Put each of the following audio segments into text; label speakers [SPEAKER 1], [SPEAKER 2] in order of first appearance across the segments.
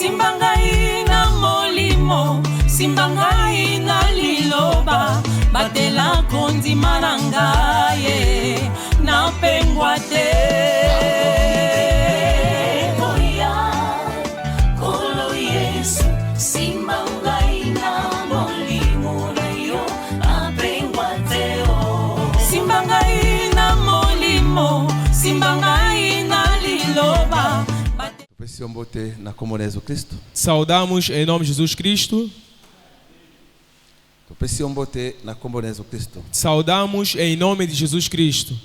[SPEAKER 1] Simbangai na molimo, simbangai na liloba, batela kondi marangaye, na pengwate. Kolo Yesu, simbangai na molimo na yo, na pengwate o. Simbangai na molimo, simbangai na liloba.
[SPEAKER 2] Saudamos em nome de Jesus Cristo. Saudamos em nome de Jesus Cristo.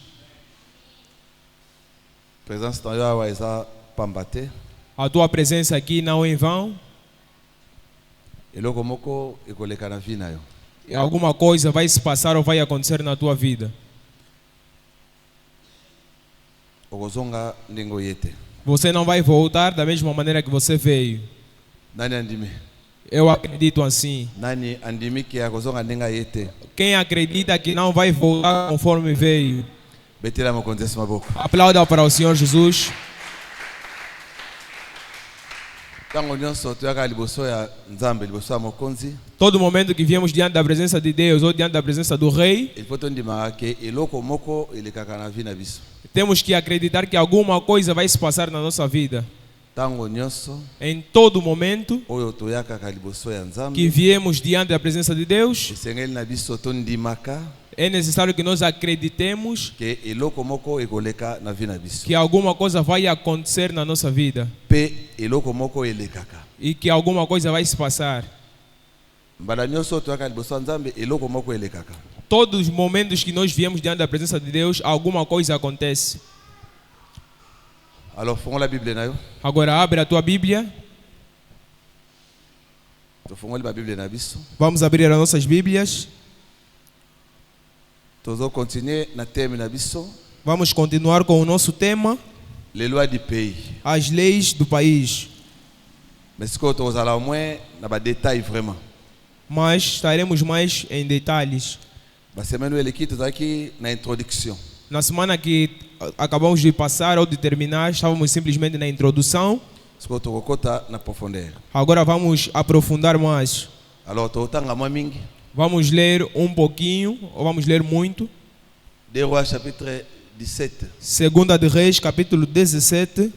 [SPEAKER 2] A tua presença aqui não é em vão. Alguma coisa vai se passar ou vai acontecer na tua vida. Você não vai voltar da mesma maneira que você veio. Eu acredito assim. Quem acredita que não vai voltar conforme veio? Aplauda para o Senhor Jesus. Todo momento que viemos diante da presença de Deus ou diante da presença do Rei, temos que acreditar que alguma coisa vai se passar na nossa vida. Em todo momento que viemos diante da presença de Deus, é necessário que nós acreditemos que alguma coisa vai acontecer na nossa vida e que alguma coisa vai se passar. Todos os momentos que nós viemos diante da presença de Deus, alguma coisa acontece. Agora abre a tua Bíblia. Vamos abrir as nossas Bíblias. Vamos continuar com o nosso tema, as leis do país. Mas estaremos mais em detalhes. Na semana que acabamos de passar ou de terminar, estávamos simplesmente na introdução. Agora vamos aprofundar mais. Vamos ler um pouquinho, ou vamos ler muito. Segunda de Reis, capítulo 17.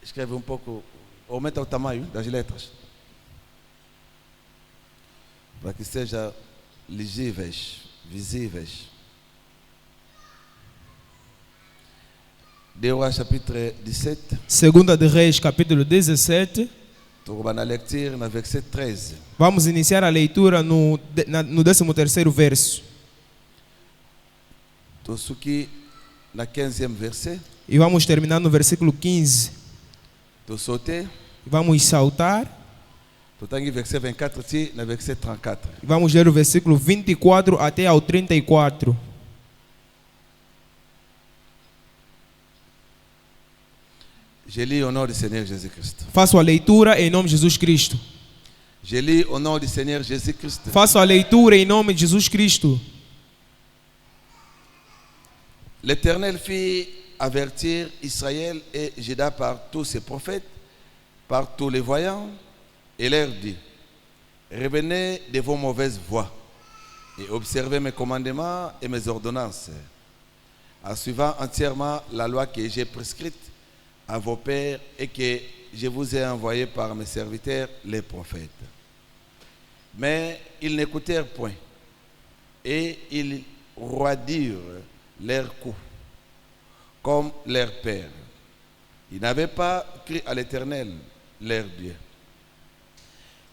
[SPEAKER 3] Escreve um pouco, aumenta o tamanho das letras, para que sejam legíveis, visíveis.
[SPEAKER 2] Segunda de Reis, capítulo 17. Vamos iniciar a leitura no 13º verso. E vamos terminar no versículo 15. Vamos saltar. Vamos ler o versículo 24 até ao 34.
[SPEAKER 3] Je lis au nom du Seigneur Jésus-Christ.
[SPEAKER 2] Faço a leitura em nome de Jesus Cristo.
[SPEAKER 3] Je lis au nom du Seigneur Jésus-Christ.
[SPEAKER 2] Faço a leitura em nome de Jesus Cristo.
[SPEAKER 3] L'Éternel fit avertir Israël et Juda par tous ses prophètes, par tous les voyants, et leur dit: revenez de vos mauvaises voies et observez mes commandements et mes ordonnances, en suivant entièrement la loi que j'ai prescrite à vos pères et que je vous ai envoyé par mes serviteurs les prophètes. Mais ils n'écoutèrent point et ils roidirent leurs coups comme leur père. Ils n'avaient pas cru à l'Éternel, leur Dieu.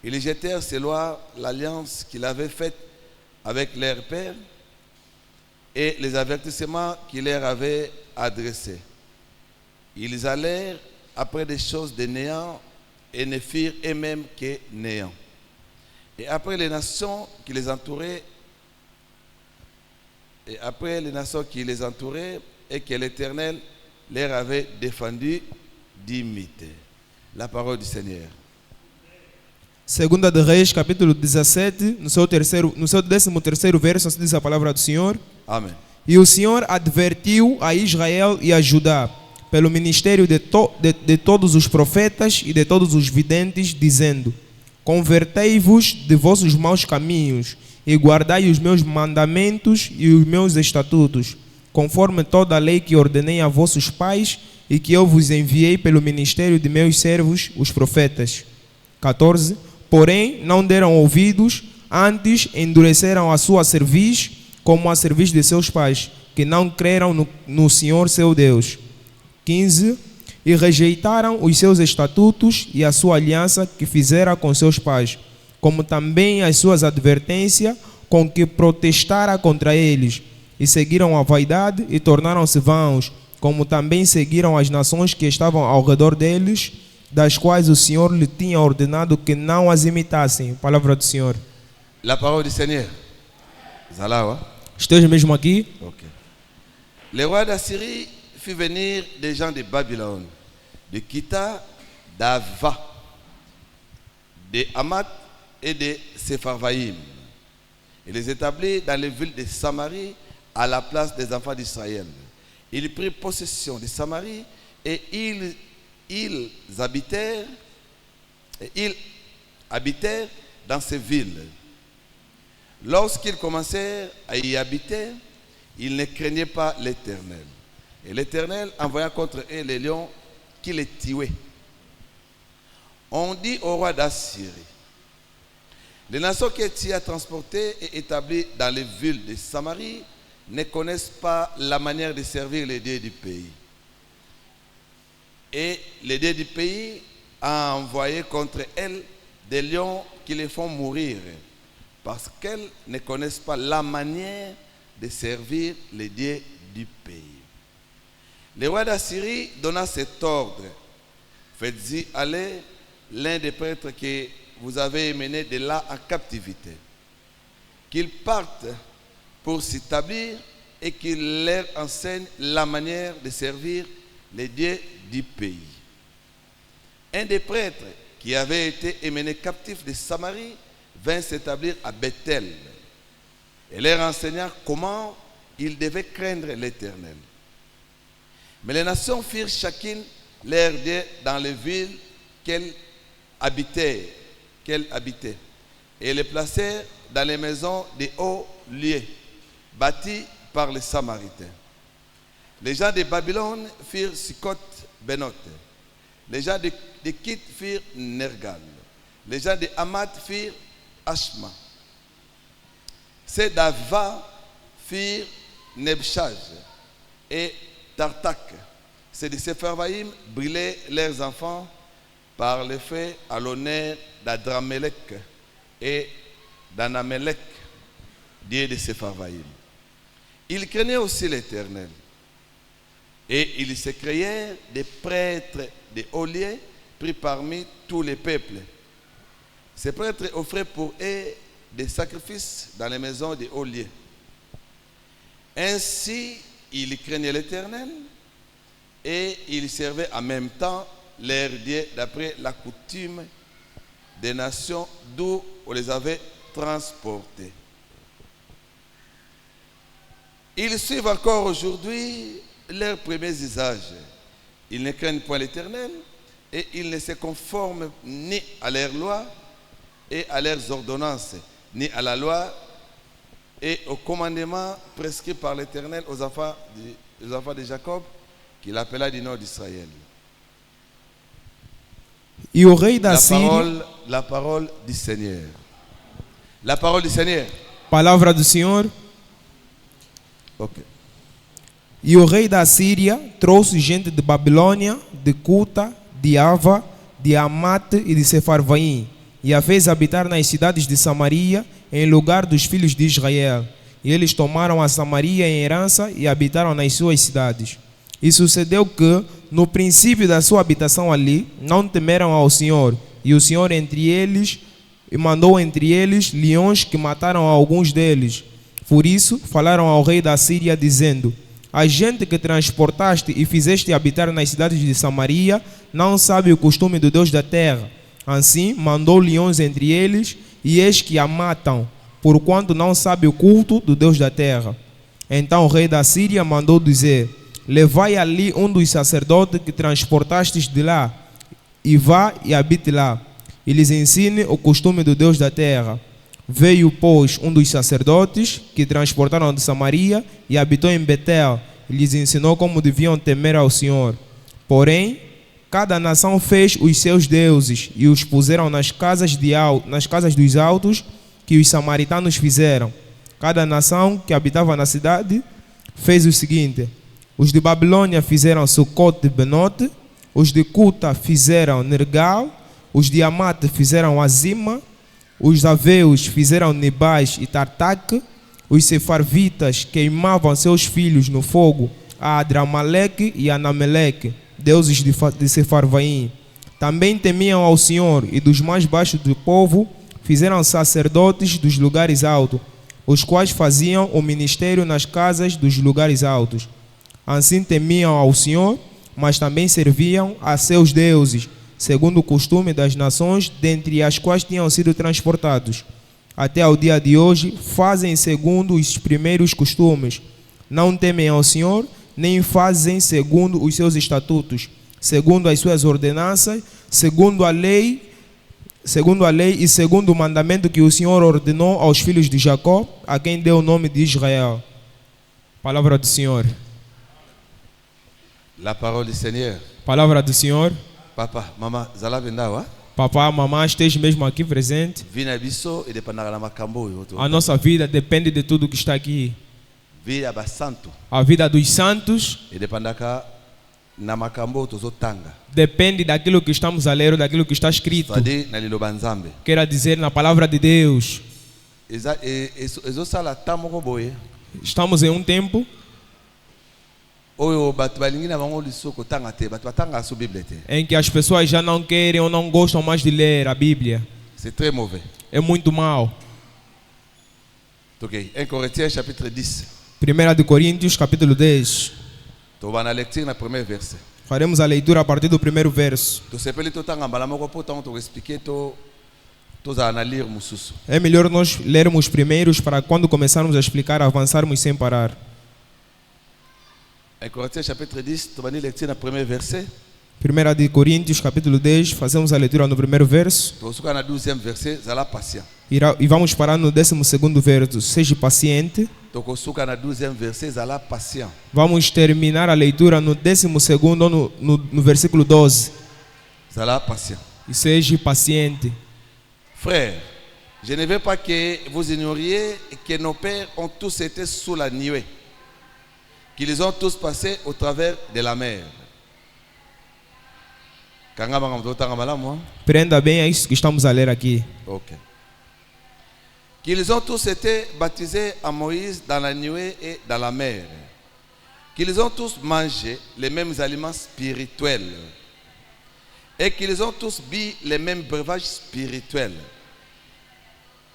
[SPEAKER 3] Ils jetèrent ces lois, l'alliance qu'il avait faite avec leur père et les avertissements qu'il leur avait adressés. Ils allèrent après des choses de néant et ne firent eux-mêmes que néant. Et après les nations qui les entouraient, et que l'Éternel leur avait défendu d'imiter. La parole du Seigneur.
[SPEAKER 2] Segunda de Reis, capítulo 17, no seu 13º verso, assim diz a palavra do Senhor.
[SPEAKER 3] Amém.
[SPEAKER 2] E o Senhor advertiu a Israel e a Judá, pelo ministério de todos os profetas e de todos os videntes, dizendo: convertei-vos de vossos maus caminhos e guardai os meus mandamentos e os meus estatutos, conforme toda a lei que ordenei a vossos pais e que eu vos enviei pelo ministério de meus servos, os profetas. 14. Porém, não deram ouvidos, antes endureceram a sua cerviz, como a cerviz de seus pais, que não creram no Senhor seu Deus. 15. E rejeitaram os seus estatutos e a sua aliança que fizera com seus pais, como também as suas advertências com que protestara contra eles, e seguiram a vaidade e tornaram-se vãos, como também seguiram as nações que estavam ao redor deles, das quais o Senhor lhe tinha ordenado que não as imitassem. Palavra do Senhor.
[SPEAKER 3] La parole du Seigneur. Zalawa.
[SPEAKER 2] Esteja mesmo aqui.
[SPEAKER 3] Okay. Le roi d'Assyrie fit venir des gens de Babylone, de Kita, d'Ava, de Hamath et de Sepharvaïm. Il les établit dans les villes de Samarie à la place des enfants d'Israël. Il prit possession de Samarie et ils habitèrent dans ces villes. Lorsqu'ils commencèrent à y habiter, ils ne craignaient pas l'Éternel. Et l'Éternel envoya contre eux les lions qui les tuaient. On dit au roi d'Assyrie: les nations que tu as transportées et établies dans les villes de Samarie ne connaissent pas la manière de servir les dieux du pays. Et les dieux du pays ont envoyé contre elles des lions qui les font mourir, parce qu'elles ne connaissent pas la manière de servir les dieux du pays. Le roi d'Assyrie donna cet ordre: faites-y aller l'un des prêtres que vous avez mené de là en captivité, qu'ils partent pour s'établir et qu'il leur enseigne la manière de servir les dieux du pays. Un des prêtres qui avait été emmené captif de Samarie vint s'établir à Bethel et leur enseigna comment ils devaient craindre l'Éternel. Mais les nations firent chacune leur dieu dans les villes qu'elles habitaient, et les placèrent dans les maisons des hauts lieux bâtis par les Samaritains. Les gens de Babylone firent Sukkot-Benot. Les gens de Kit firent Nergal. Les gens de Hamath firent Ashma. Ceux d'Ava firent Nebshaj et Tartak. Ceux de Sepharvaïm brûlaient leurs enfants par le feu à l'honneur d'Adramelech et d'Anamelech, dieu de Sepharvaïm. Ils craignaient aussi l'Éternel. Et ils se créèrent des prêtres de hauts lieux pris parmi tous les peuples. Ces prêtres offraient pour eux des sacrifices dans les maisons des hauts lieux. Ainsi, ils craignaient l'Éternel et ils servaient en même temps leur Dieu d'après la coutume des nations d'où on les avait transportés. Ils suivent encore aujourd'hui leurs premiers usages. Ils ne craignent point l'Éternel et ils ne se conforment ni à leurs lois et à leurs ordonnances, ni à la loi et aux commandements prescrits par l'Éternel aux enfants de Jacob, qu'il appela du nom d'Israël.
[SPEAKER 2] Et au rei d'Assyrie,
[SPEAKER 3] la parole du Seigneur. La parole du Seigneur.
[SPEAKER 2] Palavra do Senhor.
[SPEAKER 3] Ok.
[SPEAKER 2] E o rei da Síria trouxe gente de Babilônia, de Cuta, de Ava, de Hamath e de Sepharvaim, e a fez habitar nas cidades de Samaria, em lugar dos filhos de Israel. E eles tomaram a Samaria em herança e habitaram nas suas cidades. E sucedeu que, no princípio da sua habitação ali, não temeram ao Senhor, e o Senhor mandou entre eles leões que mataram alguns deles. Por isso, falaram ao rei da Síria, dizendo: a gente que transportaste e fizeste habitar nas cidades de Samaria não sabe o costume do Deus da terra. Assim mandou leões entre eles, e eis que a matam, porquanto não sabe o culto do Deus da terra. Então o rei da Síria mandou dizer: levai ali um dos sacerdotes que transportastes de lá, e vá e habite lá, e lhes ensine o costume do Deus da terra. Veio, pois, um dos sacerdotes que transportaram de Samaria e habitou em Betel, e lhes ensinou como deviam temer ao Senhor. Porém, cada nação fez os seus deuses e os puseram nas casas dos altos que os samaritanos fizeram. Cada nação que habitava na cidade fez o seguinte: os de Babilônia fizeram Sucot de Benote, os de Cuta fizeram Nergal, os de Amate fizeram Azima, os aveus fizeram Nibais e Tartaque, os sefarvitas queimavam seus filhos no fogo a Adramaleque e a Nameleque, deuses de Sefarvaim. Também temiam ao Senhor, e dos mais baixos do povo fizeram sacerdotes dos lugares altos, os quais faziam o ministério nas casas dos lugares altos. Assim temiam ao Senhor, mas também serviam a seus deuses, segundo o costume das nações dentre as quais tinham sido transportados. Até ao dia de hoje fazem segundo os primeiros costumes. Não temem ao Senhor, nem fazem segundo os seus estatutos, segundo as suas ordenanças, segundo a lei e segundo o mandamento que o Senhor ordenou aos filhos de Jacó, a quem deu o nome de Israel. Palavra do Senhor.
[SPEAKER 3] La parole du Seigneur.
[SPEAKER 2] Palavra do Senhor.
[SPEAKER 3] Papa, mama, zala bendawa.
[SPEAKER 2] Papá, mamãe, esteja mesmo aqui presente. A nossa vida depende de tudo que está aqui. A vida dos santos depende daquilo que estamos a ler ou daquilo que está escrito. Quer dizer, na palavra de Deus. Estamos em um tempo em que as pessoas já não querem ou não gostam mais de ler a Bíblia. É muito mal.
[SPEAKER 3] 1 Coríntios chapitre 10.
[SPEAKER 2] 1 Coríntios capítulo 10. Faremos a leitura a partir do primeiro verso. É melhor nós lermos primeiros para quando começarmos a explicar, avançarmos sem parar.
[SPEAKER 3] 1 Coríntios chapitre 10, tu vas lire lecture no primeiro verset.
[SPEAKER 2] 1 Coríntios capítulo 10, fazemos a leitura no primeiro verso. E vamos parar no 12º verso. Seja paciente. Vamos terminar a leitura no 12º, no versículo 12. E seja paciente.
[SPEAKER 3] Frère, je ne veux pas que vous ignoriez que nos pères ont tous été sous la nuée, qu'ils ont tous passé au travers de la mer.
[SPEAKER 2] Prenda bem a isso que estamos a ler aqui.
[SPEAKER 3] Okay. Qu'ils ont tous été baptisés à Moïse dans la nuée et dans la mer. Qu'ils ont tous mangé les mêmes aliments spirituels. Et qu'ils ont tous bu les mêmes breuvages spirituels.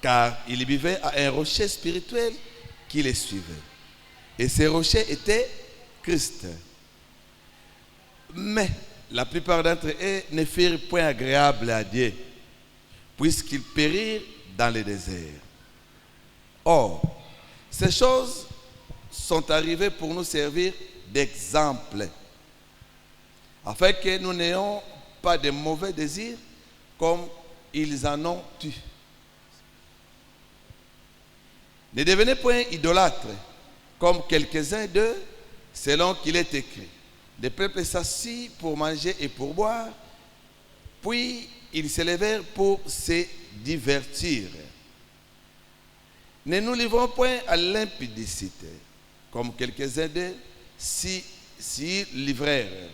[SPEAKER 3] Car ils vivaient à un rocher spirituel qui les suivait. Et ce rocher était Christ. Mais la plupart d'entre eux ne furent point agréables à Dieu, puisqu'ils périrent dans le désert. Or, ces choses sont arrivées pour nous servir d'exemple, afin que nous n'ayons pas de mauvais désirs comme ils en ont eu. Ne devenez point idolâtres, comme quelques-uns d'eux, selon qu'il est écrit. Les peuples s'assit pour manger et pour boire, puis ils se levèrent pour se divertir. Ne nous livrons point à l'impudicité, comme quelques-uns d'eux s'y livrèrent,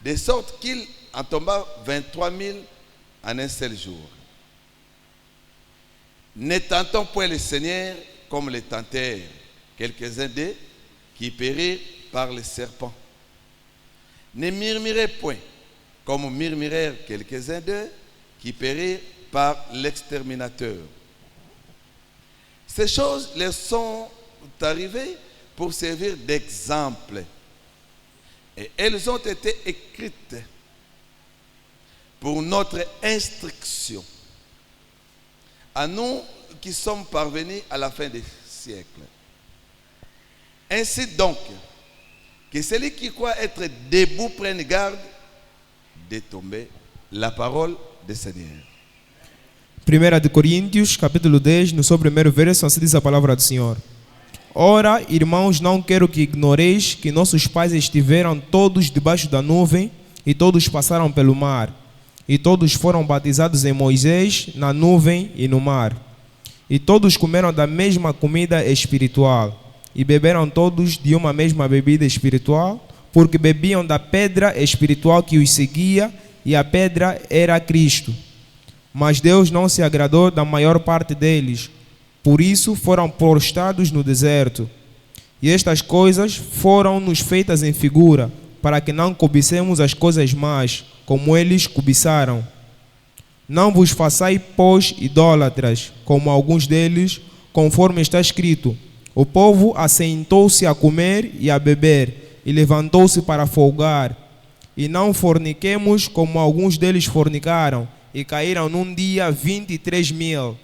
[SPEAKER 3] de sorte qu'il en tomba 23 000 en un seul jour. Ne tentons point le Seigneur comme le tentèrent quelques-uns d'eux qui périrent par les serpents. Ne murmurez point comme murmurèrent quelques-uns d'eux qui périrent par l'exterminateur. Ces choses leur sont arrivées pour servir d'exemple. Et elles ont été écrites pour notre instruction, à nous qui sommes parvenus à la fin des siècles. Ainsi donc, que celui qui croit être debout prenne garde de tomber. La parole do Senhor.
[SPEAKER 2] 1 de Coríntios, capítulo 10, no seu primeiro verso, assim diz a palavra do Senhor. Ora, irmãos, não quero que ignoreis que nossos pais estiveram todos debaixo da nuvem e todos passaram pelo mar. E todos foram batizados em Moisés, na nuvem e no mar. E todos comeram da mesma comida espiritual. E beberam todos de uma mesma bebida espiritual, porque bebiam da pedra espiritual que os seguia, e a pedra era Cristo. Mas Deus não se agradou da maior parte deles. Por isso foram prostrados no deserto. E estas coisas foram-nos feitas em figura, para que não cobicemos as coisas más, como eles cobiçaram. Não vos façais, pois, idólatras, como alguns deles, conforme está escrito: o povo assentou-se a comer e a beber, e levantou-se para folgar. E não forniquemos, como alguns deles fornicaram, e caíram num dia 23.000.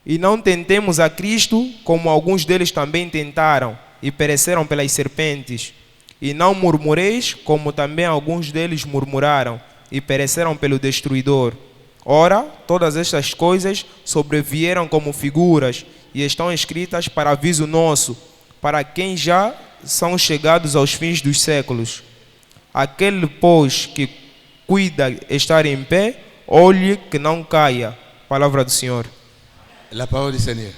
[SPEAKER 2] E não tentemos a Cristo, como alguns deles também tentaram, e pereceram pelas serpentes. E não murmureis, como também alguns deles murmuraram, e pereceram pelo destruidor. Ora, todas estas coisas sobrevieram como figuras, e estão escritas para aviso nosso, para quem já são chegados aos fins dos séculos. Aquele, pois, que cuida estar em pé, olhe que não caia. Palavra do Senhor.
[SPEAKER 3] La parole du Seigneur.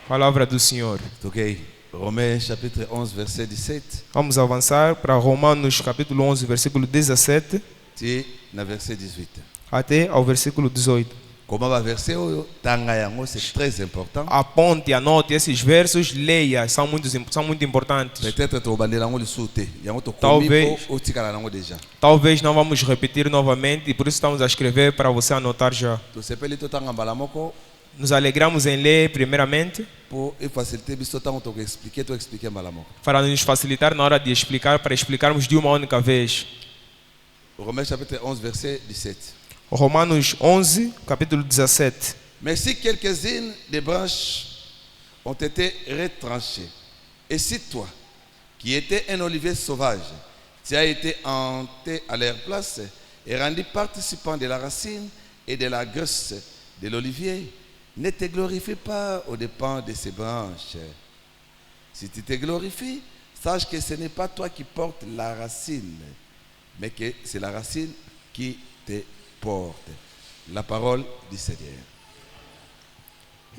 [SPEAKER 2] Palavra do Senhor.
[SPEAKER 3] Ok. Romains chapitre 11, verset 17.
[SPEAKER 2] Vamos avançar para Romanos capítulo 11, versículo 17.
[SPEAKER 3] E na verset 18.
[SPEAKER 2] Até ao versículo 18.
[SPEAKER 3] Como va verset c'est très important.
[SPEAKER 2] Aponte, anote esses versos, leia, são muito importantes.
[SPEAKER 3] Peut-être
[SPEAKER 2] Talvez não vamos repetir novamente, e por isso estamos a escrever para você anotar já. Nos alegramos em ler primeiramente, para nos facilitar na hora de explicar, para explicarmos de uma única vez.
[SPEAKER 3] Romains chapitre 11, verset 17.
[SPEAKER 2] Romanos 11, capítulo 17.
[SPEAKER 3] Mais si quelques-unes des branches ont été retranchées, et si toi, qui étais un olivier sauvage, tu as été hanté à leur place et rendu participant de la racine et de la graisse de l'olivier, ne te glorifie pas aux dépens de ces branches. Si tu te glorifies, sache que ce n'est pas toi qui portes la racine, mais que c'est la racine qui te porte. La parole du Seigneur.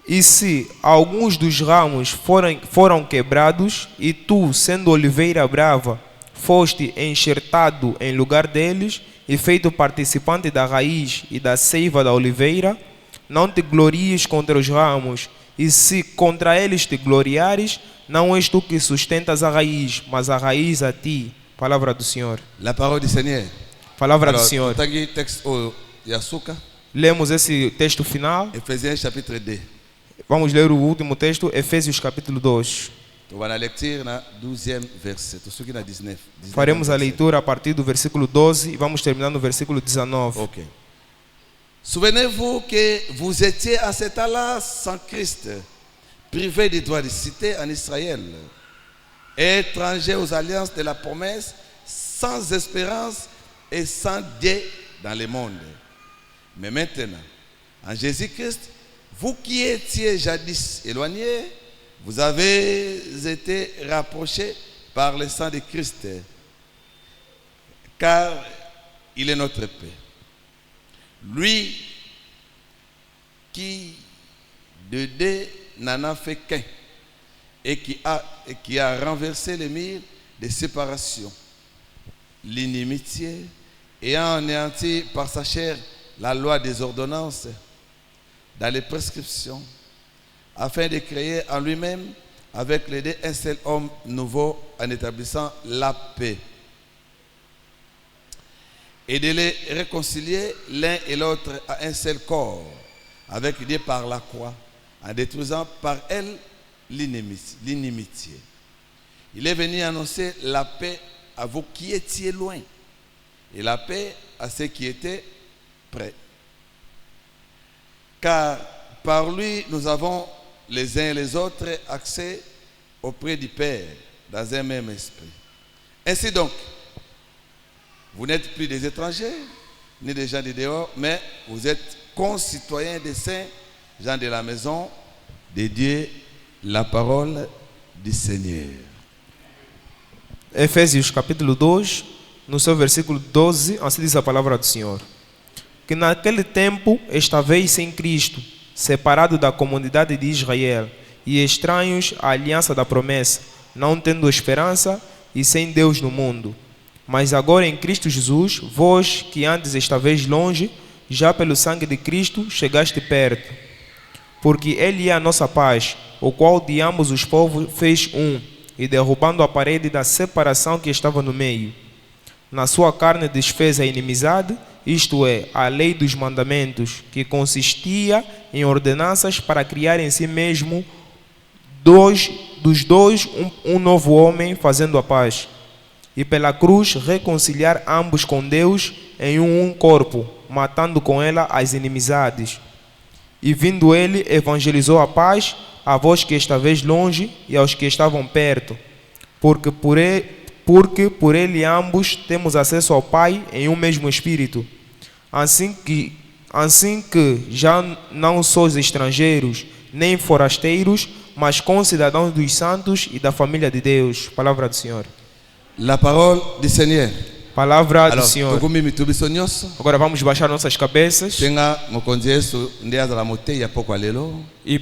[SPEAKER 2] E se alguns dos ramos foram quebrados, e tu, sendo oliveira brava, foste enxertado em lugar deles, e feito participante da raiz e da seiva da oliveira, não te glories contra os ramos, e se contra eles te gloriares, não és tu que sustentas a raiz, mas a raiz a ti. Palavra do Senhor.
[SPEAKER 3] La parole du Seigneur.
[SPEAKER 2] Palavra do Senhor. Lemos esse texto final.
[SPEAKER 3] Efésiens chapitre 2.
[SPEAKER 2] Vamos ler o último texto, Efésios capítulo 2. Faremos a leitura a partir do versículo 12 e vamos terminar no versículo 19.
[SPEAKER 3] Ok. Souvenez-vous que vous étiez à cet âge-là sans Christ, privés des droits de cité en Israël, étrangers aux alliances de la promesse, sans espérance et sans Dieu dans le monde. Mais maintenant, en Jésus-Christ, vous qui étiez jadis éloignés, vous avez été rapprochés par le sang de Christ, car il est notre paix. Lui qui de deux n'en a fait qu'un et qui a renversé les murs de séparation, l'inimitié, ayant anéanti par sa chair la loi des ordonnances dans les prescriptions, afin de créer en lui-même avec les deux un seul homme nouveau en établissant la paix et de les réconcilier l'un et l'autre à un seul corps avec Dieu par la croix, en détruisant par elle l'inimitié. Il est venu annoncer la paix à vous qui étiez loin et la paix à ceux qui étaient près. Car par lui, nous avons les uns et les autres accès auprès du Père dans un même esprit. Ainsi donc, vous n'êtes plus des étrangers, ni des gens de dehors, mais vous êtes concitoyens des saints, gens de la maison de Dieu, la parole du Seigneur.
[SPEAKER 2] Efésios capítulo 2, no seu versículo 12, assim diz a palavra do Senhor. Que naquele tempo estavais sem Cristo, separado da comunidade de Israel e estranhos à aliança da promessa, não tendo esperança e sem Deus no mundo. Mas agora em Cristo Jesus, vós que antes estavais longe, já pelo sangue de Cristo chegaste perto. Porque Ele é a nossa paz, o qual de ambos os povos fez um, e derrubando a parede da separação que estava no meio. Na sua carne desfez a inimizade, isto é, a lei dos mandamentos, que consistia em ordenanças para criar em si mesmo dos dois um novo homem, fazendo a paz. E pela cruz reconciliar ambos com Deus em um corpo, matando com ela as inimizades. E vindo ele, evangelizou a paz a vós que estavais longe e aos que estavam perto, porque por ele ambos temos acesso ao Pai em um mesmo Espírito. Assim que já não sois estrangeiros, nem forasteiros, mas concidadãos dos santos e da família de Deus. Palavra do Senhor.
[SPEAKER 3] La parole du Seigneur.
[SPEAKER 2] Palavra do Senhor.
[SPEAKER 3] Agora
[SPEAKER 2] vamos baixar nossas cabeças e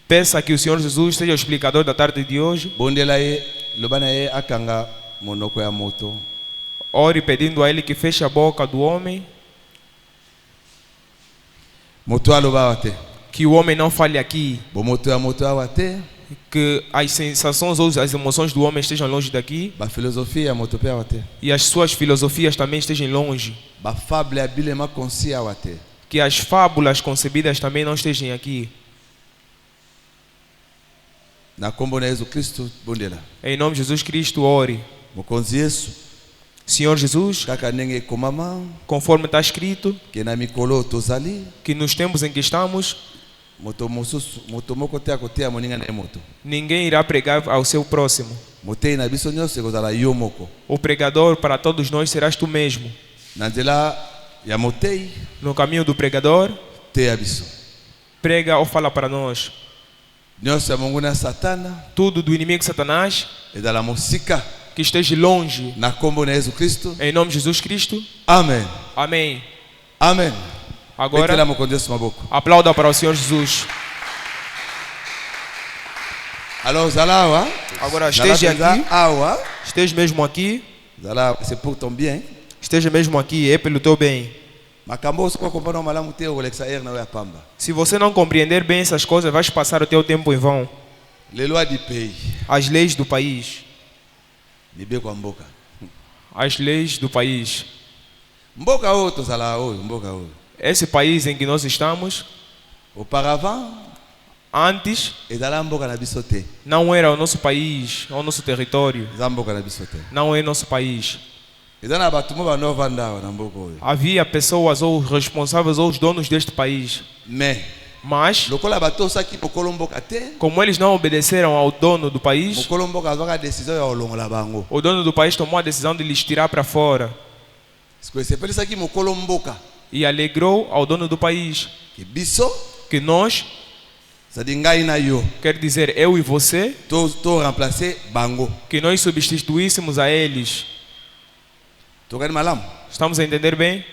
[SPEAKER 2] peça que o Senhor Jesus seja o explicador da tarde de hoje. Ore pedindo a Ele que feche a boca do homem, que o homem não fale aqui, que as sensações ou as emoções do homem estejam longe daqui e as suas filosofias também estejam longe, que as fábulas concebidas também não estejam aqui. Em nome de Jesus Cristo, ore. Senhor Jesus, conforme está escrito, que nos tempos em que estamos, ninguém irá pregar ao seu próximo. O pregador para todos nós serás tu mesmo. No caminho do pregador, prega ou fala para nós. Tudo do inimigo Satanás que esteja longe, em nome de Jesus Cristo.
[SPEAKER 3] Amém.
[SPEAKER 2] Amém.
[SPEAKER 3] Amém.
[SPEAKER 2] Agora aplauda para o Senhor Jesus. Agora esteja aqui. Esteja mesmo aqui. Esteja mesmo aqui, é pelo teu bem. Se você não compreender bem essas coisas, vais passar o teu tempo em vão. As leis do país. As leis do país. Esse país em que nós estamos, antes, não era o nosso país, o nosso território. Não é nosso país. Havia pessoas ou responsáveis ou os donos deste país. Mas, como eles não obedeceram ao dono do país, o dono do país tomou a decisão de lhes tirar para fora. E alegrou ao dono do país que nós, quer dizer eu e você, que nós substituíssemos a eles. Estamos a entender bem?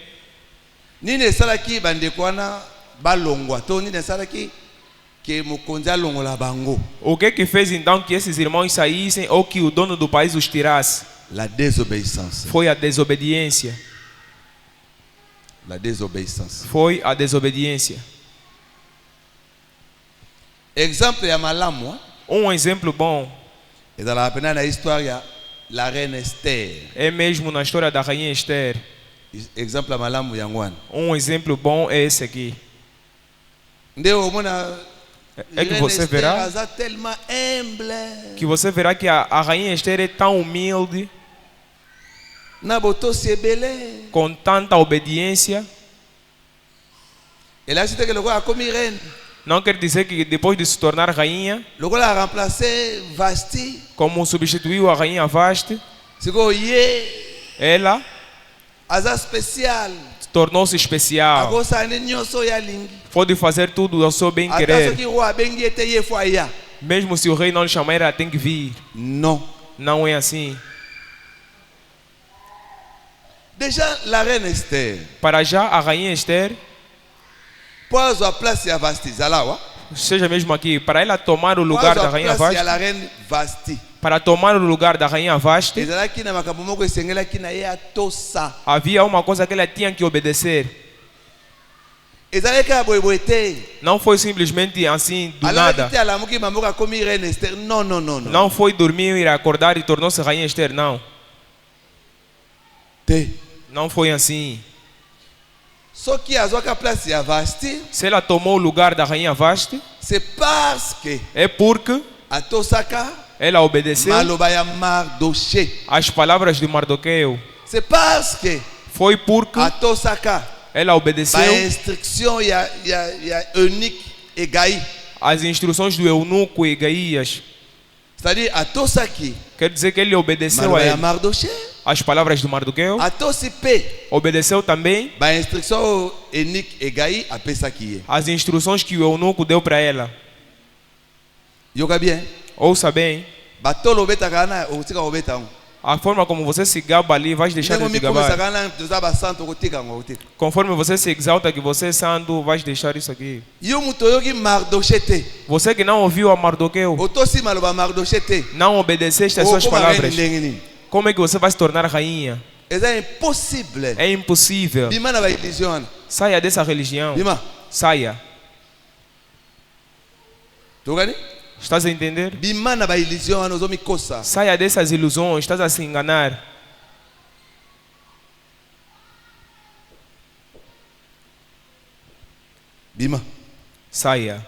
[SPEAKER 2] O que fez então que esses irmãos saíssem ou que o dono do país os tirasse? Foi a desobediência. Foi a desobediência. Um exemplo bom é mesmo na história da rainha Esther. Um exemplo bom é esse aqui. É que você verá que a rainha Esther é tão humilde, com tanta obediência,
[SPEAKER 3] Elle a cité que le roi a commis reine.
[SPEAKER 2] Não quer dizer que depois de se tornar rainha,
[SPEAKER 3] Le roi a remplacé Vasti.
[SPEAKER 2] como substituiu a rainha Vasti,
[SPEAKER 3] C'est que
[SPEAKER 2] ela
[SPEAKER 3] Asa spécial.
[SPEAKER 2] tornou-se especial.
[SPEAKER 3] Agosane nyoso ya lingi.
[SPEAKER 2] Pode fazer tudo ao seu bem
[SPEAKER 3] Ata
[SPEAKER 2] querer.
[SPEAKER 3] soki roi bengi ete ye fo aya.
[SPEAKER 2] Mesmo se o rei não lhe chamar, ela tem que vir.
[SPEAKER 3] Non.
[SPEAKER 2] Não é assim.
[SPEAKER 3] Déjà la reine Esther.
[SPEAKER 2] Para já, a rainha Esther,
[SPEAKER 3] Pose a place ya Vasti zalawa.
[SPEAKER 2] seja mesmo aqui, para ela tomar o lugar da rainha
[SPEAKER 3] Place ya
[SPEAKER 2] Vasti,
[SPEAKER 3] la reine Vasti.
[SPEAKER 2] para tomar o lugar da rainha Vasti,
[SPEAKER 3] Ezalaki na makambo moko esengelaki na ye atosa.
[SPEAKER 2] havia uma coisa que ela tinha que obedecer.
[SPEAKER 3] Ezalaki ya boyeboye te.
[SPEAKER 2] Não foi simplesmente assim do
[SPEAKER 3] Alaki
[SPEAKER 2] nada.
[SPEAKER 3] te alamuki mamoka komi reine Esther. Non, non, non, non.
[SPEAKER 2] Não foi dormir, acordar e tornou-se rainha Esther, não.
[SPEAKER 3] Te.
[SPEAKER 2] Não foi assim.
[SPEAKER 3] Soki azwaka place ya Vasti,
[SPEAKER 2] Se ela tomou o lugar da rainha Vasti,
[SPEAKER 3] c'est parce que
[SPEAKER 2] é porque
[SPEAKER 3] atosaka
[SPEAKER 2] ela obedeceu
[SPEAKER 3] maloba ya Mardoché.
[SPEAKER 2] às palavras de Mardoqueu.
[SPEAKER 3] C'est parce que
[SPEAKER 2] Foi porque
[SPEAKER 3] atosaka
[SPEAKER 2] ela obedeceu
[SPEAKER 3] ba instruction ya Eunuque et Gaï.
[SPEAKER 2] às instruções do eunuco e Gaías.
[SPEAKER 3] C'est-à-dire atosaki
[SPEAKER 2] Quer dizer que ele obedeceu
[SPEAKER 3] maloba
[SPEAKER 2] a
[SPEAKER 3] ya
[SPEAKER 2] ele.
[SPEAKER 3] Mardoché.
[SPEAKER 2] As palavras de Mardoqueu.
[SPEAKER 3] Atosi pe
[SPEAKER 2] Obedeceu também
[SPEAKER 3] ba instruction Eunuque et Gaï apesaki ye.
[SPEAKER 2] as instruções que o eunuco deu para ela.
[SPEAKER 3] Yoka bien.
[SPEAKER 2] Ouça bem.
[SPEAKER 3] Batolo betaka na otika obeta.
[SPEAKER 2] A forma como você se gaba ali, vai deixar de te gabar. Conforme você se exalta que você é santo, vai deixar isso aqui. Você que não ouviu a Mardoqueu, não obedeceste às suas palavras, como é que você vai se tornar rainha? É impossível. Saia dessa religião. Saia. Estás a entender? Saia dessas ilusões, estás a se enganar.
[SPEAKER 3] Bima.
[SPEAKER 2] Saia.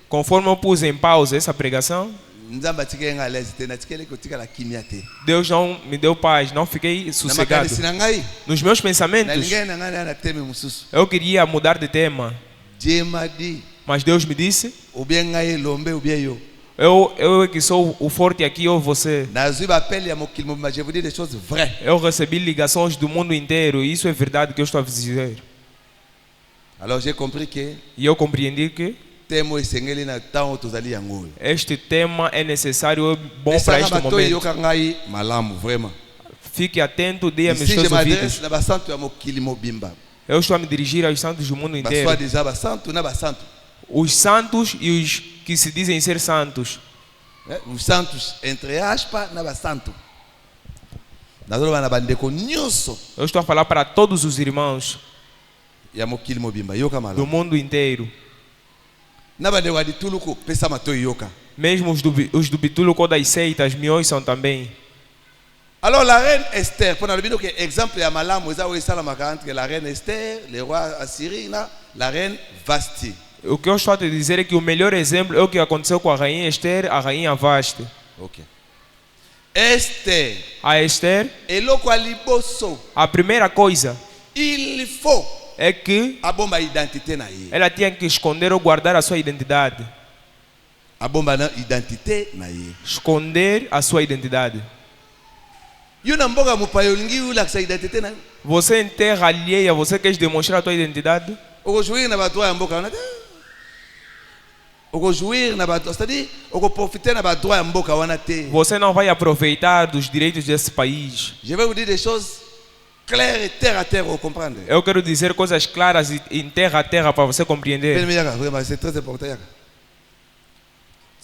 [SPEAKER 2] Conforme eu pus em pausa essa pregação, Deus não me deu paz, não fiquei sossegado. Nos meus pensamentos, eu queria mudar de tema. Mas Deus me disse, eu que sou o forte aqui ou você. Eu recebi ligações do mundo inteiro e isso é verdade que eu estou a dizer. E eu compreendi que este tema é necessário, é bom para este momento. Fique atento, dê-me os seus ouvidos. Eu estou a me dirigir aos santos do mundo inteiro. Os santos e os que se dizem ser santos.
[SPEAKER 3] Os santos, entre aspas, eu
[SPEAKER 2] estou a falar para todos os irmãos do mundo inteiro. Mesmo os do Bituluco das seitas me ouçam também.
[SPEAKER 3] Alors la reine Esther, pour nous dire que exemple ya malamu eza oisalamaka entre la reine Esther, le roi Assyrie, la reine Vasti.
[SPEAKER 2] O que eu estou a te dizer é que o melhor exemplo é o que aconteceu com a rainha Esther, a rainha Vasti.
[SPEAKER 3] OK. Esther.
[SPEAKER 2] A Esther.
[SPEAKER 3] Eloko aliboso.
[SPEAKER 2] A primeira coisa.
[SPEAKER 3] Il faut.
[SPEAKER 2] É que
[SPEAKER 3] a bomba identité na ye.
[SPEAKER 2] Ela tinha que esconder ou guardar a sua identidade.
[SPEAKER 3] A bomba na identité na ye.
[SPEAKER 2] Esconder a sua identidade. Você em terra alheia, você quer demonstrar a tua identidade? Você não vai aproveitar dos direitos desse país. Eu quero dizer coisas claras em terra a terra para você compreender.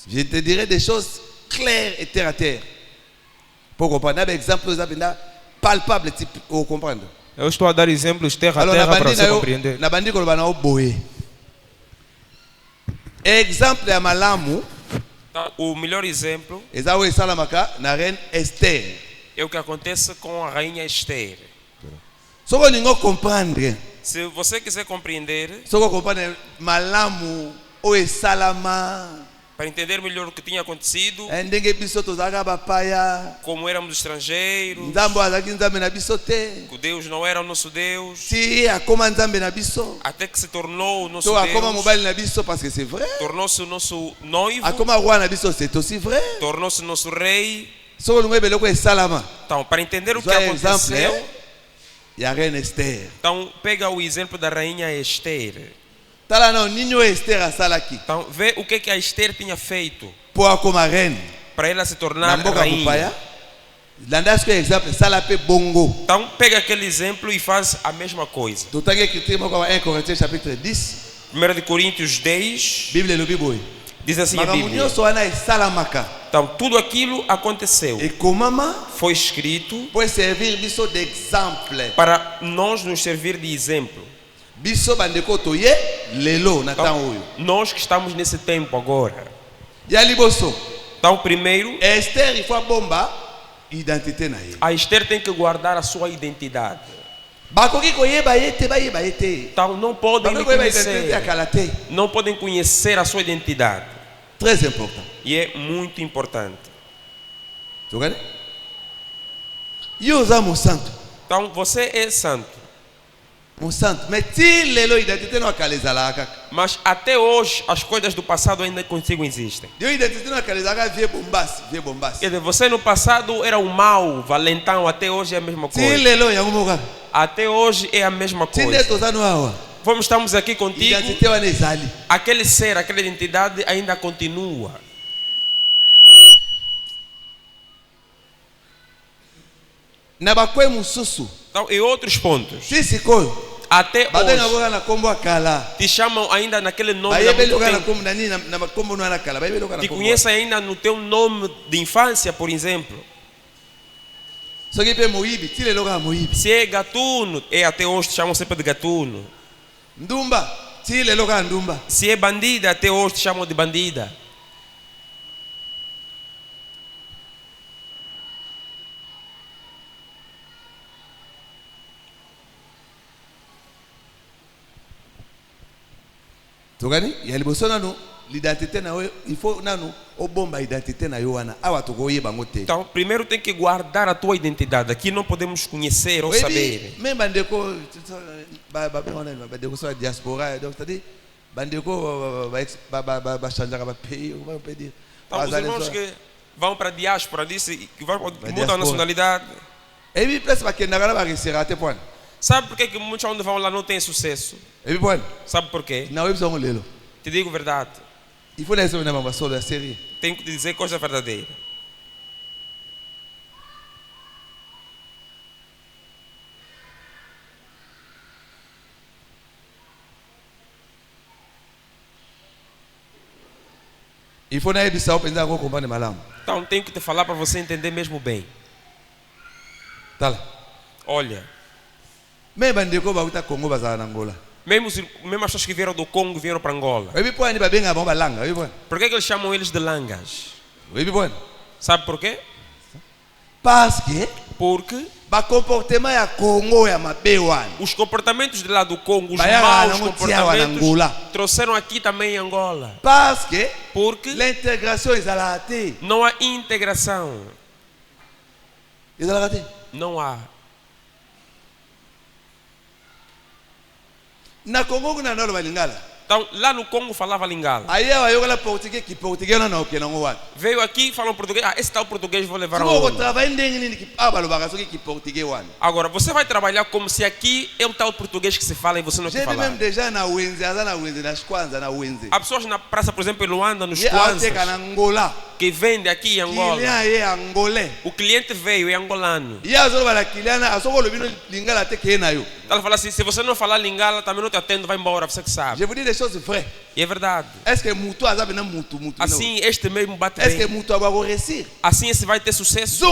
[SPEAKER 3] Je te dirai des choses claires et terre à terre. Pour comprendre, un exemple palpable pour comprendre.
[SPEAKER 2] Eu estou a dar exemplos terra a terra para você compreender.
[SPEAKER 3] Exemple ya malamu.
[SPEAKER 2] O melhor exemplo
[SPEAKER 3] na reine Esther.
[SPEAKER 2] É o que acontece com a rainha Esther. Se você quiser compreender,
[SPEAKER 3] malamu o esalama.
[SPEAKER 4] Para entender melhor o que tinha acontecido, como éramos estrangeiros, que Deus não era o nosso Deus, até que se tornou o nosso Deus, tornou-se o nosso noivo, tornou-se o nosso rei. Então, para entender o que aconteceu, então pega o exemplo da rainha Esther. Então, vê o que a Esther tinha feito para ela se tornar rainha. Então, pega aquele exemplo e faz a mesma coisa. 1 Coríntios 10 diz assim a Bíblia. Então, tudo aquilo aconteceu, foi escrito para nós nos servir de exemplo. Então, nós que estamos nesse tempo agora. Então, primeiro, a Esther tem que guardar a sua identidade. Então, não podem conhecer a sua identidade.
[SPEAKER 3] Très important.
[SPEAKER 4] E é muito importante. Então, você é santo. Mas até hoje as coisas do passado ainda consigo existem. Quer dizer, você no passado era um mau, valentão, até hoje é a mesma coisa. Até hoje é a mesma coisa. Estamos aqui contigo. Aquele ser, aquela identidade ainda continua. Então, em outros pontos, até hoje te chamam ainda naquele nome da te conhecem ainda no teu nome de infância, por exemplo. Se é gatuno, até hoje te chamam sempre de gatuno. Se é bandida, até hoje te chamam de bandida. Então, primeiro tem que guardar a tua identidade. Aqui não podemos conhecer ou saber. Então, os irmãos que vão para a diáspora, mudam a nacionalidade. Sabe por que muitos onde vão lá não têm sucesso? Sabe por quê? Te digo a verdade. Tenho que te dizer coisa verdadeira. Então tenho que te falar para você entender mesmo bem. Olha, mesmo as pessoas que vieram do Congo vieram para Angola. Por que eles chamam eles de langas? Sabe por quê? Porque os comportamentos de lá do Congo, os maus comportamentos, trouxeram aqui também em Angola. Porque não há integração. Não há. Então, lá no Congo falava Lingala. Veio aqui e falou português. Esse tal português vou levar a Angola. Agora, você vai trabalhar como se aqui é um tal português que se fala e você não quer falar. Há pessoas na praça, por exemplo, em Luanda, nos Kwanzas, que vende aqui em Angola. O cliente veio, é angolano. Ela fala assim, se você não falar Lingala, também não te atendo, vai embora, você que sabe. E é verdade. Assim este mesmo bate bem. Assim esse vai ter sucesso.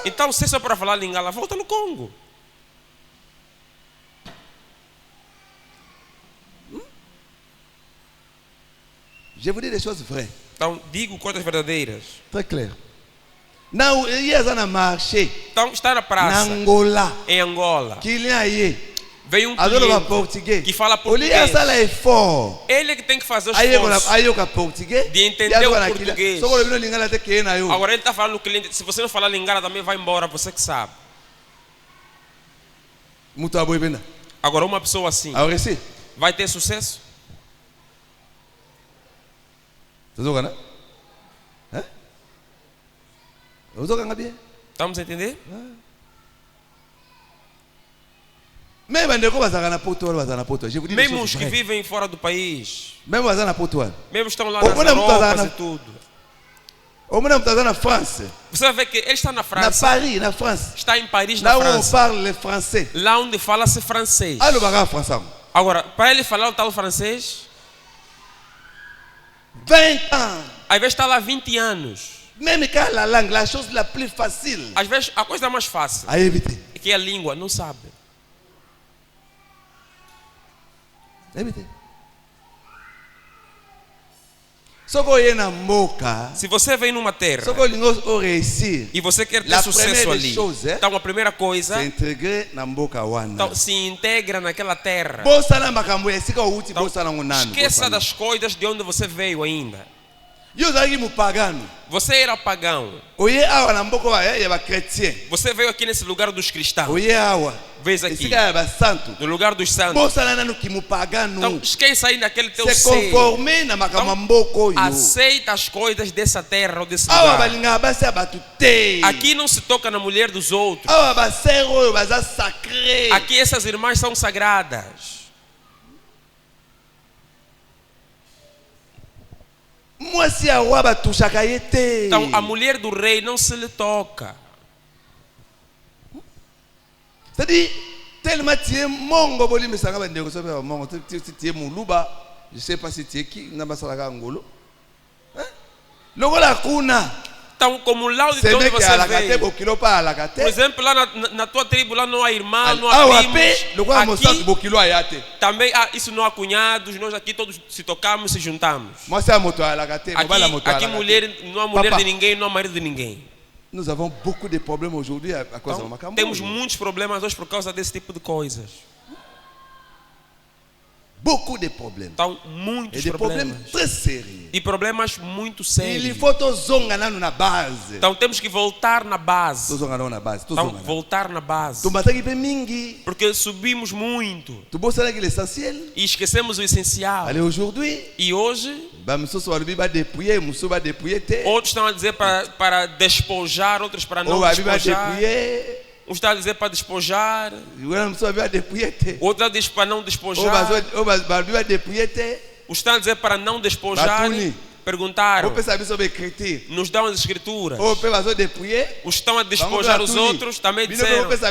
[SPEAKER 4] Então se é só para falar Lingala, volta no Congo. Então digo coisas verdadeiras.
[SPEAKER 3] Très clair.
[SPEAKER 4] Então está na praça em Angola. Veio um cliente que fala português. Ele que tem que fazer o esforço de entender o português. Agora ele está falando o cliente, se você não falar lingala também vai embora, você que sabe. Agora uma pessoa assim vai ter sucesso? Estamos a entender? Mesmo os que vivem fora do país, mesmo estão lá nas Europas e tudo. Você vai ver que ele está na França. Está em Paris, na França. Lá onde fala-se francês. Agora, para ele falar o tal francês,
[SPEAKER 3] 20 ans.
[SPEAKER 4] Às vezes está lá 20 anos.
[SPEAKER 3] Même quand la langue, la chose la plus facile.
[SPEAKER 4] Às vezes a coisa mais fácil é que a língua não sabe. Se você vem numa terra e você quer ter sucesso ali, então a primeira coisa então, se integra naquela terra. Então, esqueça das coisas de onde você veio ainda. Você era pagão. Você veio aqui nesse lugar dos cristãos. Vês aqui no lugar dos santos. Então esqueça aí daquele teu ser. Então, aceita as coisas dessa terra ou desse lugar. Aqui não se toca na mulher dos outros. Aqui essas irmãs são sagradas. Então a mulher do rei não se lhe toca.
[SPEAKER 3] Tellement tu es mongo bolime sanga bandeko so ba mongo tu es muluba, je sais pas si tu es qui na basala ngolo. Logola kuna.
[SPEAKER 4] Então como lá de onde você veio. Por exemplo, lá na tua tribo lá não há irmã, não há primos. Aqui também isso não há cunhados, nós aqui todos se tocamos, se juntamos. Aqui mulher, não há mulher de ninguém, não há marido de ninguém.
[SPEAKER 3] Nous avons beaucoup de problèmes aujourd'hui à cause de Macambo.
[SPEAKER 4] Temos muitos problemas hoje por causa desse tipo de coisas.
[SPEAKER 3] Beaucoup de problèmes.
[SPEAKER 4] Então, muitos
[SPEAKER 3] problèmes très sérieux.
[SPEAKER 4] E problemas muito sérios.
[SPEAKER 3] Il faut zonga na base.
[SPEAKER 4] Então temos que voltar na base. Então, voltar na base. Porque subimos muito. E esquecemos o essencial. E hoje outros estão a dizer para despojar, outros para não despojar. Um está a dizer para despojar. Outro diz para não despojar. Um está a dizer para não despojar. Perguntaram. Nos dão as escrituras. Os estão a despojar os outros. Também disseram. E também está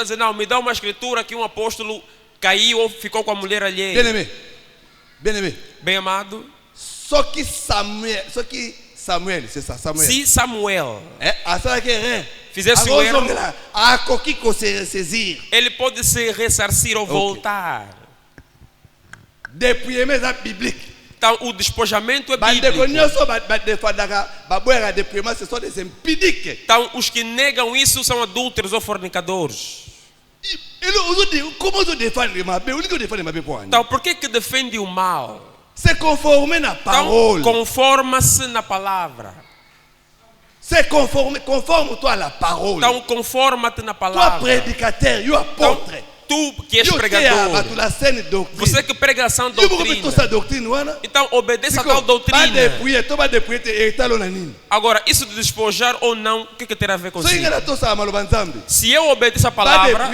[SPEAKER 4] a dizer, não, me dá uma escritura que um apóstolo caiu ou ficou com a mulher alheia. Bem amado.
[SPEAKER 3] Só que Samuel, c'est ça, Samuel.
[SPEAKER 4] Si Samuel
[SPEAKER 3] fizesse
[SPEAKER 4] o erro,
[SPEAKER 3] ele
[SPEAKER 4] pode se ressarcir ou voltar.
[SPEAKER 3] Dépouillement biblique.
[SPEAKER 4] Então o despojamento é bíblico. Então os que negam isso são adúlteros ou fornicadores. Então por que defende o mal?
[SPEAKER 3] Se conformer na parole.
[SPEAKER 4] Então, conforma-se na palavra.
[SPEAKER 3] Se conforme-toi à la parole.
[SPEAKER 4] Então, conforma-te na palavra.
[SPEAKER 3] Toi, prédicateur, eu apôtre.
[SPEAKER 4] Então, tu que és pregador. Você que prega a sã doutrina. Então, obedeça a tal doutrina. Agora, isso de despojar ou não, o que terá a ver com isso? Se eu obedeço a palavra,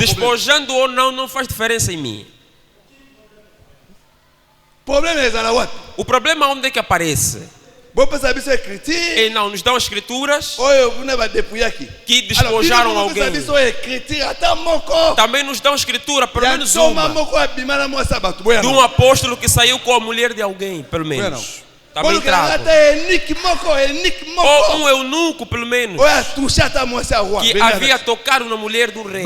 [SPEAKER 4] despojando ou não faz diferença em mim. O problema onde é que aparece? E não nos dão escrituras que despojaram alguém. Também nos dão escritura, pelo menos uma, de um apóstolo que saiu com a mulher de alguém, pelo menos. Também trago. Ou um eunuco, pelo menos, que havia tocado na mulher do rei.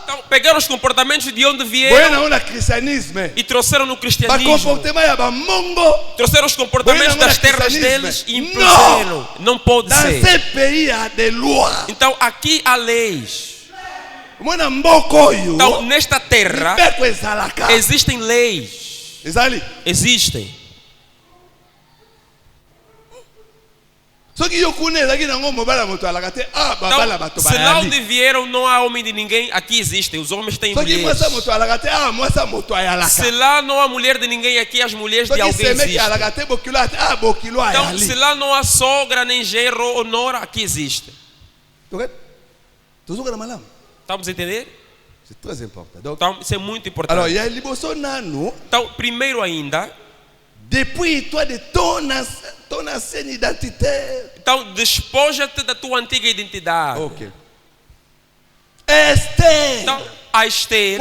[SPEAKER 4] Então pegaram os comportamentos de onde vieram e trouxeram no cristianismo. Trouxeram os comportamentos das terras deles e impuseram. Não pode ser. Então aqui há leis. Então nesta terra existem leis. Existem. Então, se lá onde vieram não há homem de ninguém, aqui existem. Os homens têm mulheres. Se lá não há mulher de ninguém, aqui as mulheres de alguém existem. Então, se lá não há sogra, nem genro ou nora, aqui existe. Estamos a entender? Então, isso é muito importante. Então, primeiro ainda,
[SPEAKER 3] depuis toi de ton ancienne identité.
[SPEAKER 4] Então, despoja-te da tua antiga identidade.
[SPEAKER 3] Ok. Esther.
[SPEAKER 4] Então, a Esther,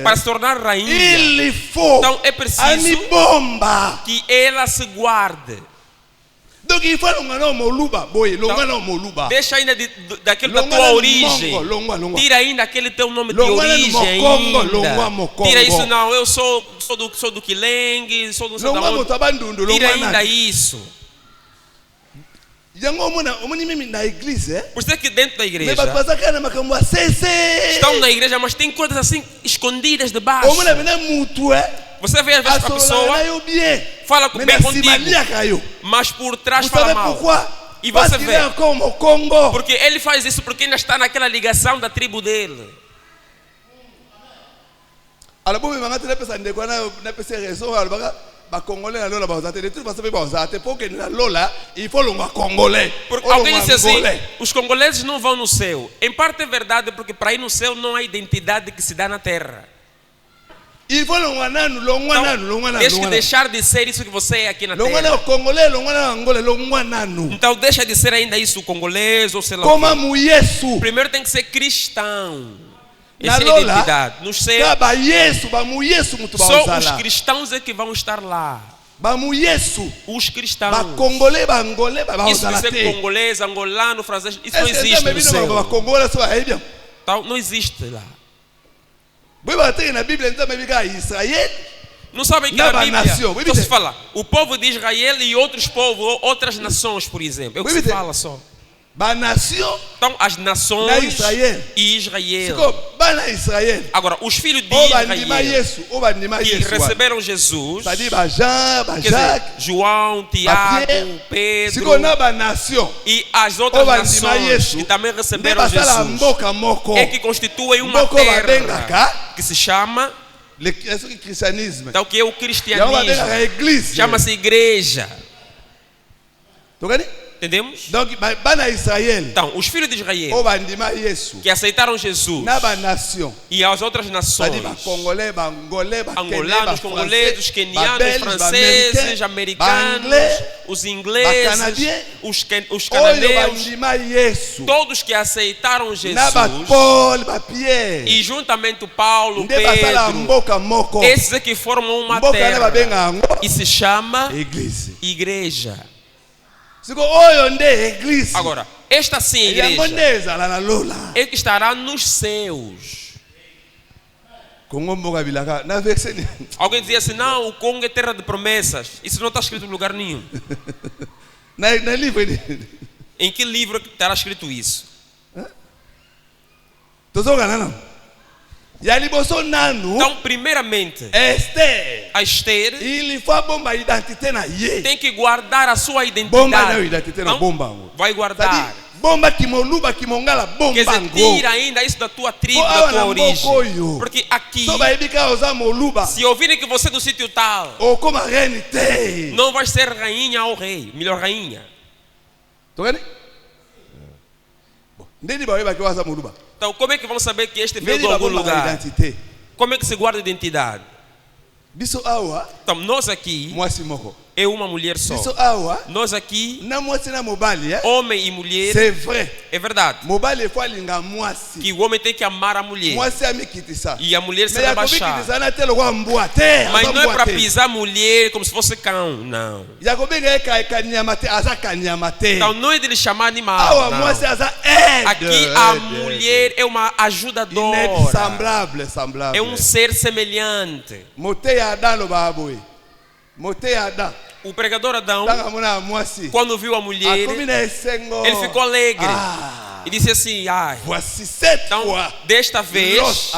[SPEAKER 4] para se tornar rainha, então é preciso que ela se guarde. Então, deixa ainda daquele da tua origem. Tira ainda aquele teu nome de origem ainda. Tira isso, não, eu sou do Quilengue, sou do Sadão. Tira ainda isso. Por isso é que dentro da igreja estão na igreja, mas tem coisas assim escondidas debaixo. Você vê às vezes a pessoa fala bem contigo, mas por trás fala mal. E você vê, porque ele faz isso porque ainda está naquela ligação da tribo dele. Porque alguém disse assim, os congoleses não vão no céu. Em parte é verdade, porque para ir no céu não há identidade que se dá na terra. Então, deixa de deixar de ser isso que você é aqui na terra. Então deixa de ser ainda isso, congolês ou sei lá. Primeiro tem que ser cristão. Essa é a identidade. No céu, só os cristãos é que vão estar lá. Os cristãos. Isso de ser congolês, angolano, francês, isso não existe no céu. Então, não existe lá. Não sabem que na Bíblia então se fala o povo de Israel e outros povos, outras nações, por exemplo. É o que se fala só. Então as nações e Israel. Agora os filhos de Israel que receberam Jesus, quer dizer, João, Tiago, Pedro e as outras nações que também receberam Jesus, é que constituem uma terra que se chama então, que é o cristianismo. Chama-se igreja. Entendemos? Então, os filhos de Israel que aceitaram Jesus e as outras nações, angolanos, congoleses, quenianos, franceses, americanos, os ingleses, os cananeus, todos que aceitaram Jesus, e juntamente Paulo, Pedro, esses é que formam uma terra e se chama igreja. Agora, esta sim é a igreja é que estará nos céus. Alguém dizia assim, não, o Congo é terra de promessas. Isso não está escrito em lugar nenhum. Em que livro estará escrito isso? Então, primeiramente, a Esther tem que guardar a sua identidade. Não, vai guardar. Quer dizer, tira ainda isso da tua tribo, da tua origem. Porque aqui, se ouvirem que você é do sítio tal, não vai ser rainha ou rei, melhor rainha. Então, como é que vão saber que este veio de algum lugar? Como é que se guarda a identidade? Então, nós aqui é uma mulher só. Nós aqui, homem e mulher, é verdade que o homem tem que amar a mulher e a mulher se rebaixar. Mas não é para pisar a mulher como se fosse cão, não. Então não é de lhe chamar animal, não. Aqui a mulher é uma ajudadora, é um ser semelhante. O pregador Adão, quando viu a mulher, ele ficou alegre e disse assim: ai, então, desta vez,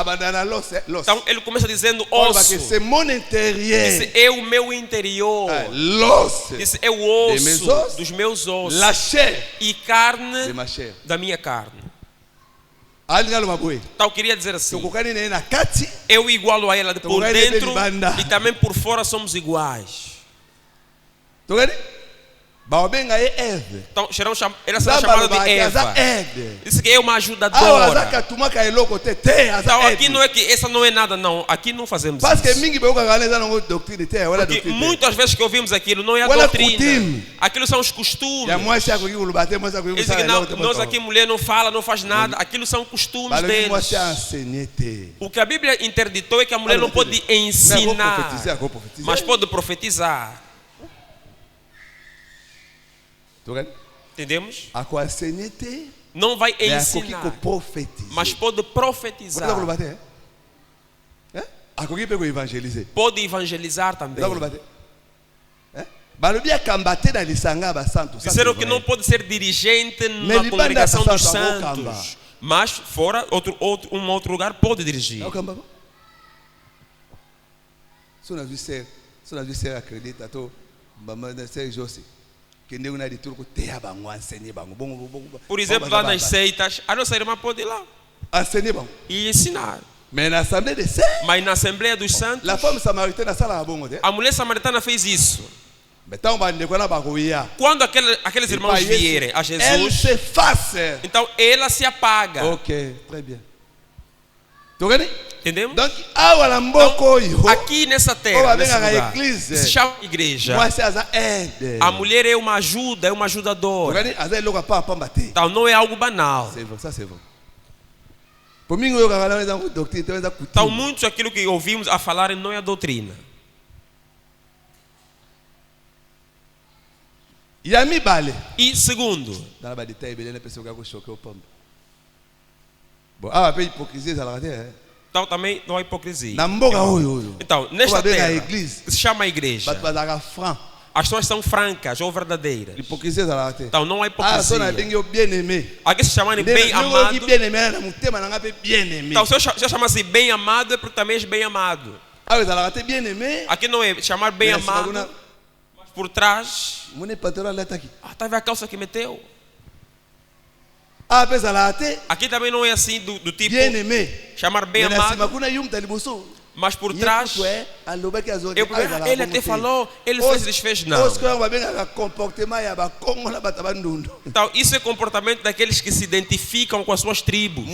[SPEAKER 4] então ele começa dizendo osso. Disse, é o meu interior. Disse, é o osso dos meus ossos e carne da minha carne. Então eu queria dizer assim: eu igualo a ela por dentro e também por fora somos iguais. Então ela será chamada de Eva. Disse que é uma ajudadora. Então aqui não é que essa não é nada, não. Aqui não fazemos isso. Porque muitas vezes que ouvimos aquilo não é a doutrina. Aquilo são os costumes. Eles dizem que não, nós aqui mulher não fala, não faz nada. Aquilo são costumes deles. O que a Bíblia interditou é que a mulher não pode ensinar, mas pode profetizar. Entendemos? Não vai ensinar, mas pode profetizar. Pode evangelizar também. Disseram que não pode ser dirigente na congregação dos santos, mas fora um outro lugar pode dirigir. Por exemplo, lá nas seitas, a nossa irmã pode ir lá e ensinar. Mas na Assembleia dos Santos, a mulher samaritana fez isso. Quando aqueles irmãos vierem a Jesus, então ela se apaga.
[SPEAKER 3] Ok, très bien.
[SPEAKER 4] Entendemos?
[SPEAKER 3] Então,
[SPEAKER 4] aqui nessa terra, nesse lugar, se chama igreja. A mulher é uma ajuda, é uma ajudadora. Então não é algo banal. Então muitos aquilo que ouvimos a falar não é a doutrina. E segundo, então também não há hipocrisia. Então, nesta terra, se chama a igreja. As pessoas são francas ou verdadeiras. Então não há hipocrisia. Aqui se chama de bem amado. Então se eu chamasse bem amado é porque também és bem amado. Aqui não é chamar bem amado, mas por trás. Tá vendo a calça que meteu? Aqui também não é assim do tipo chamar bem amado, mas por trás ele até falou, ele se desfez. Não. Então isso é comportamento daqueles que se identificam com as suas tribos.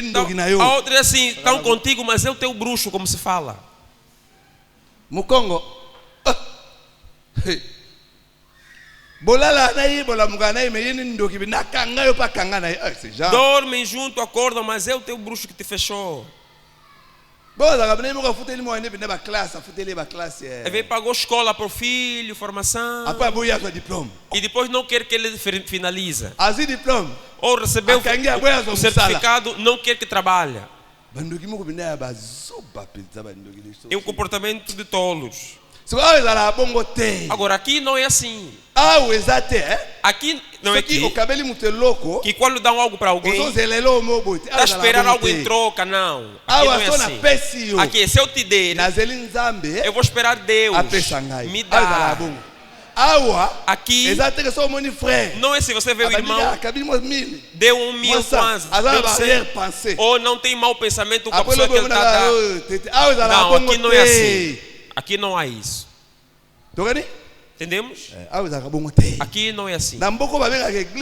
[SPEAKER 4] Então, a outra é assim, estão contigo, mas é o teu bruxo, como se fala.
[SPEAKER 3] Mukongo.
[SPEAKER 4] Dormem junto, acordam, mas é o teu bruxo que te fechou. Ele pagou escola para o filho, formação, e depois não quer que ele finalize. Ou recebeu o certificado, não quer que trabalhe. É um comportamento de tolos. Agora aqui não é assim. Aqui não é que quando dão algo para alguém está esperando algo em troca, não. Aqui não é assim. Aqui, se eu te der, eu vou esperar Deus me dar. Aqui não é se você vê o irmão, deu 1.000 kwanza, ou não tem mau pensamento com a pessoa que ele está dando. Não, aqui não é assim. Aqui não há isso. Entendemos? Aqui não é assim.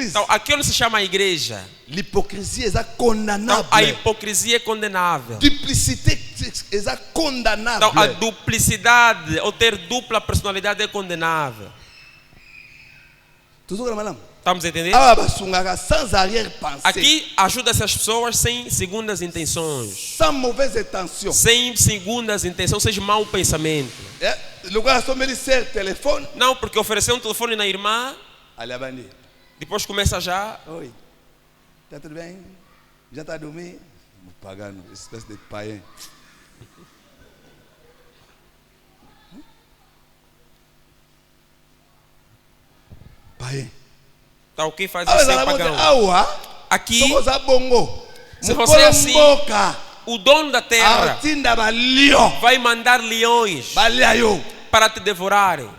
[SPEAKER 4] Então, aqui onde se chama a igreja, então, a hipocrisia é condenável. Então, a duplicidade, ou ter dupla personalidade é condenável. Estamos a entender? Aqui ajuda-se as pessoas sem segundas intenções. Sem segundas intenções, sem mau pensamento. Não, porque ofereceu um telefone na irmã, depois começa já.
[SPEAKER 3] Oi, tá tudo bem? Já está dormindo? Pagano, espécie de païen. Païen.
[SPEAKER 4] Então, quem faz isso é pagão. Aqui, se você é assim, o dono da terra vai mandar leões para te devorarem.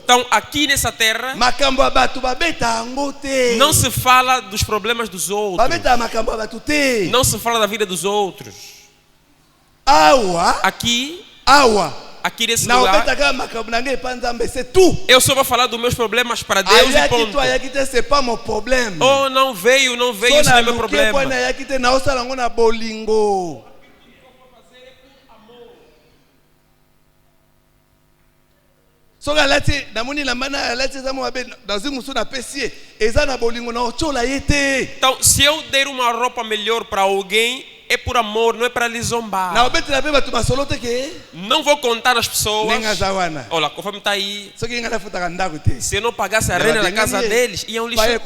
[SPEAKER 4] Então, aqui nessa terra, não se fala dos problemas dos outros. Não se fala da vida dos outros. Aqui nesse lugar, eu só vou falar dos meus problemas para Deus e ponto. Oh, não veio, isso não é meu problema. Então, se eu der uma roupa melhor para alguém, é por amor, não é para lhe zombar. Não vou contar as pessoas. Olha, conforme está aí, se eu não pagasse a renda da casa deles, iam lixar.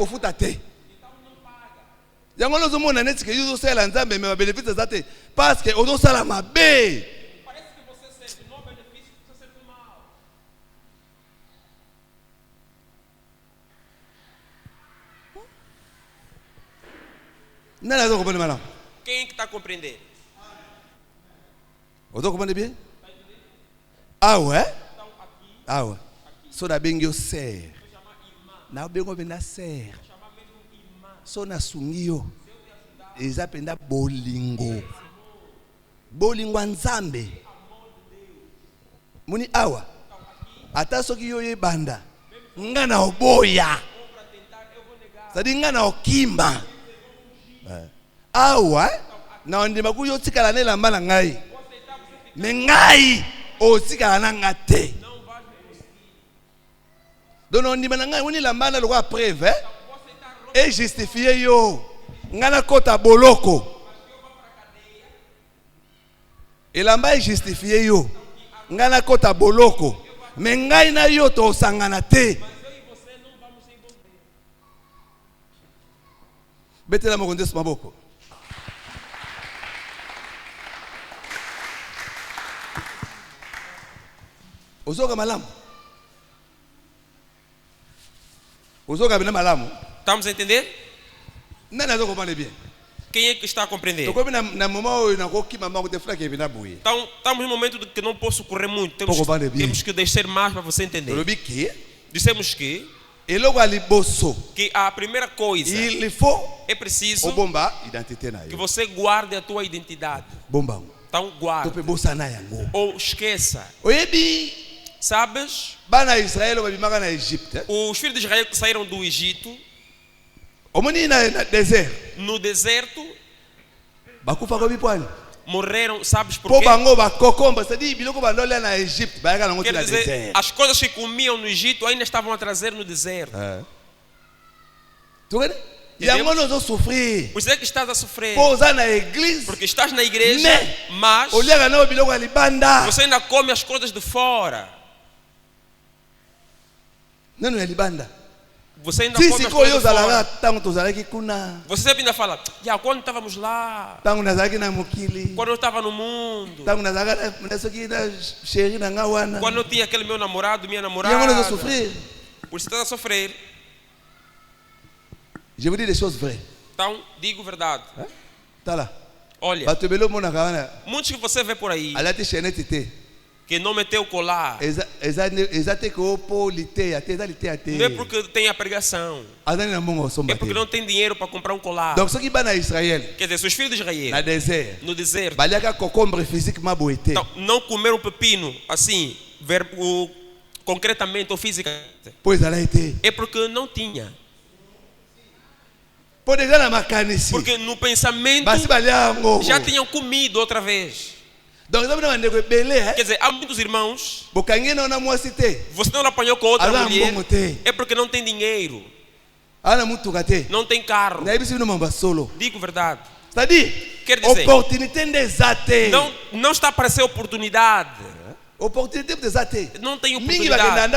[SPEAKER 4] Quem que está compreendendo?
[SPEAKER 3] Você compreende bem? Ah, ué? Ah, ué. Só da bem eu ser. Não bem eu na ser. Só na sungio. Eles aprendem bolingo. Bolingo anzambe. Muni awa. Até só que eu ia banda. Ngana oboya. Sadi ngana okimba. Awa na ondima kuyo tikala nela mbala ngai mengai o tikala na ngate dono ondima na ngai woni la mbala lokwa preuve et justifier yo ngana kota boloko elamba justifier yo ngana kota boloko mengai na yo to sangana te betela mo kondes maboko. Uzoga malamu. Uzoga bina malamu.
[SPEAKER 4] Estamos a entender?
[SPEAKER 3] Não é compreender bem.
[SPEAKER 4] Quem é que está a compreender?
[SPEAKER 3] Então,
[SPEAKER 4] estamos em um momento de que não posso correr muito. Temos que descer mais para você entender. Dissemos que a primeira coisa é preciso que você guarde a tua identidade. Então guarde. Ou esqueça. Sabes? Os filhos de Israel que saíram do Egito, no deserto, morreram, sabes por quê? Quer dizer, as coisas que comiam no Egito ainda estavam a trazer no deserto. Por isso é que estás a sofrer. Porque estás na igreja, mas você ainda come as coisas de fora. Você ainda come as coisas de fora. Você sempre ainda fala, quando estávamos lá, quando eu estava no mundo, quando eu tinha aquele meu namorado, minha namorada. Por isso estás a sofrer.
[SPEAKER 3] Je vous dis des choses vraies.
[SPEAKER 4] Então, digo verdade.
[SPEAKER 3] Tá lá.
[SPEAKER 4] Olha, muitos que você vê por aí, que não meteu o colar. Não é porque tem a pregação. É porque não tem dinheiro para comprar um colar. Quer dizer, se os filhos de Israel no deserto então, não comeram pepino assim, concretamente ou fisicamente, é porque não tinha. Porque no pensamento já tinham comido outra vez. Quer dizer, há muitos irmãos, você não apanhou com outra mulher, é porque não tem dinheiro, não tem carro. Digo verdade. Quer dizer, não está para ser oportunidade. Não tem oportunidade.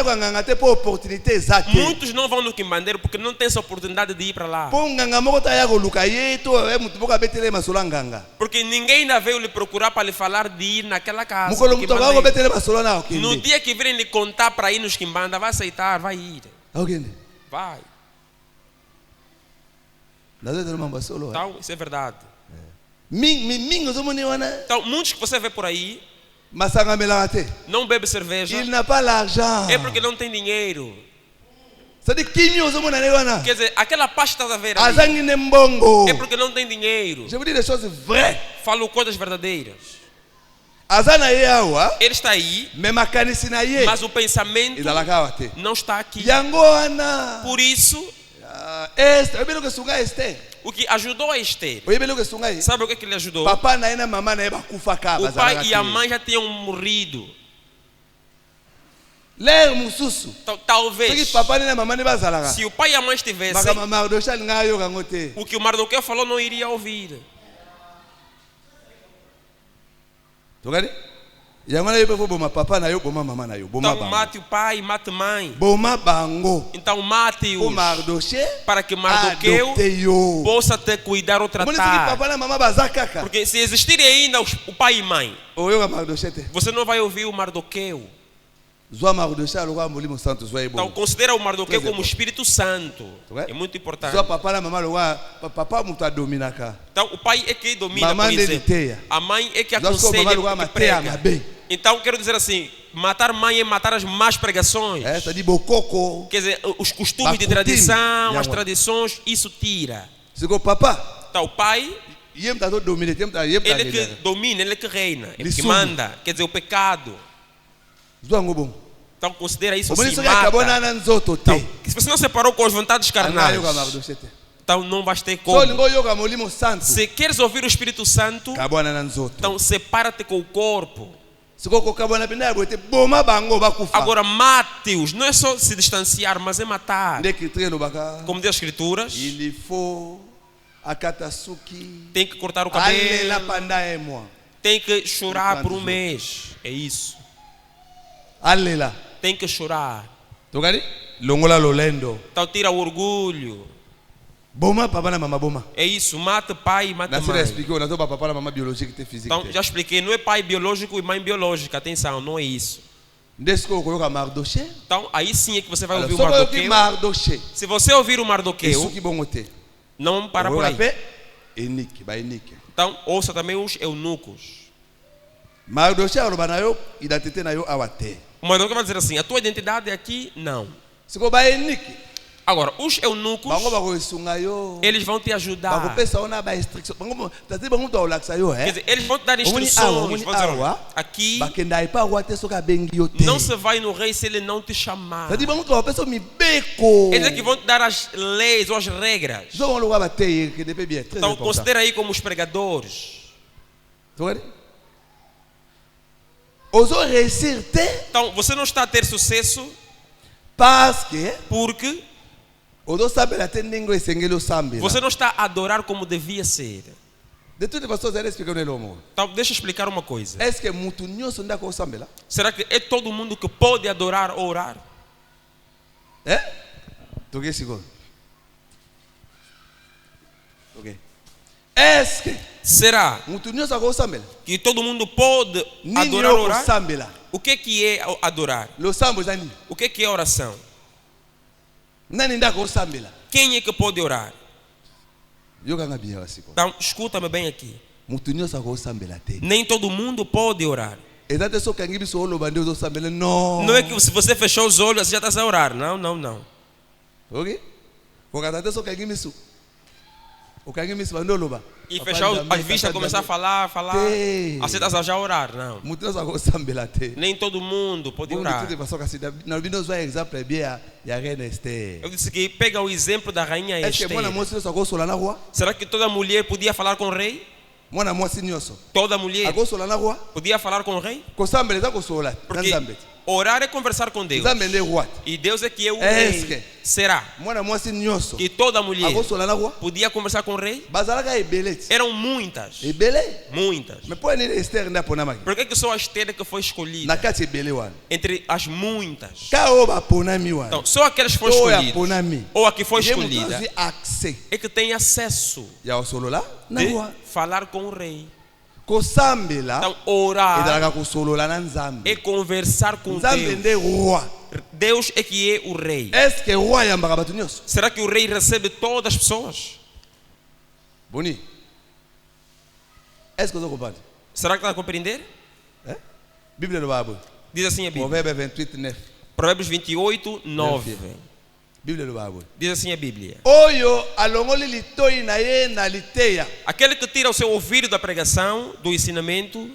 [SPEAKER 4] Muitos não vão no Quimbandeiro porque não tem essa oportunidade de ir para lá. Porque ninguém ainda veio lhe procurar para lhe falar de ir naquela casa. No dia que virem lhe contar para ir nos Quimbanda, vai aceitar, vai ir. Vai. Então, isso é verdade. Então, muitos que você vê por aí não bebe cerveja. É porque não tem dinheiro. Quer dizer, aquela pasta da vera é porque não tem dinheiro. Falo coisas verdadeiras. Ele está aí, mas o pensamento não está aqui. Por isso, o que ajudou a Esther, sabe o que ele ajudou? O pai e a mãe já tinham morrido. Então, talvez, se o pai e a mãe estivessem, o que o Mardoqueu falou não iria ouvir. Então mate o pai, mate a mãe. Então mate-os para que Mardoqueu possa te cuidar ou tratar. Porque se existirem ainda o pai e mãe, você não vai ouvir o Mardoqueu. Então considera o Mardoqueu como o Espírito Santo. É muito importante. Então o pai é que domina, por exemplo. A mãe é que aconselha, que prega. Então quero dizer assim, matar mãe é matar as más pregações. Quer dizer, os costumes de tradição, as tradições, isso tira. Então o pai, ele é que domina, ele é que reina, ele é que manda. Quer dizer, o pecado. Então considera isso assim, mata. Então, se você não separou com as vontades carnais, então não vais ter como. Se queres ouvir o Espírito Santo, então separa-te com o corpo. Agora mate-os, não é só se distanciar, mas é matar. Como diz as Escrituras, tem que cortar o cabelo, tem que chorar por um mês. É isso. Tem que chorar. Então tira o orgulho. É isso, mata pai e mata mãe. Então já expliquei, não é pai biológico e mãe biológica, atenção, não é isso. Então aí sim é que você vai ouvir o Mardoqueu. Se você ouvir o Mardoqueu, não para por aí. Então ouça também os eunucos. O Mardoqueu vai dizer assim, a tua identidade é aqui? Não. Agora, os eunucos, eles vão te ajudar. Quer dizer, eles vão te dar instruções. Vão dizer, aqui, não se vai no rei se ele não te chamar. Eles é que vão te dar as leis ou as regras. Então, considera aí como os pregadores. Então, você não está a ter sucesso porque você não está a adorar como devia ser. Então, deixa eu explicar uma coisa. Será que é todo mundo que pode adorar ou orar? Será que todo mundo pode adorar ou orar? O que é adorar? O que é oração? Quem é que pode orar? Então, escuta-me bem aqui. Nem todo mundo pode orar. Não é que se você fechou os olhos, você já está a orar. Não.
[SPEAKER 3] Ok?
[SPEAKER 4] E fechar as vistas, começar a falar. Você está já a orar. Não. Nem todo mundo pode orar. Eu disse que pega o exemplo da rainha Esther. Será que toda mulher podia falar com o rei? Toda mulher podia falar com o rei? Porque orar é conversar com Deus. E Deus é que é o rei. Será que toda mulher podia conversar com o rei? Eram muitas. Por que só a Esther que foi escolhida? Entre as muitas. Então, só aquelas que foram escolhidas, ou a que foi escolhida, é que tem acesso de falar com o rei. Então, orar é conversar com Deus. Deus é que é o rei. Será que o rei recebe todas as pessoas? Será que está a compreender? Diz assim a Bíblia. Provérbios 28, 9. Diz assim a Bíblia. Aquele que tira o seu ouvido da pregação, do ensinamento,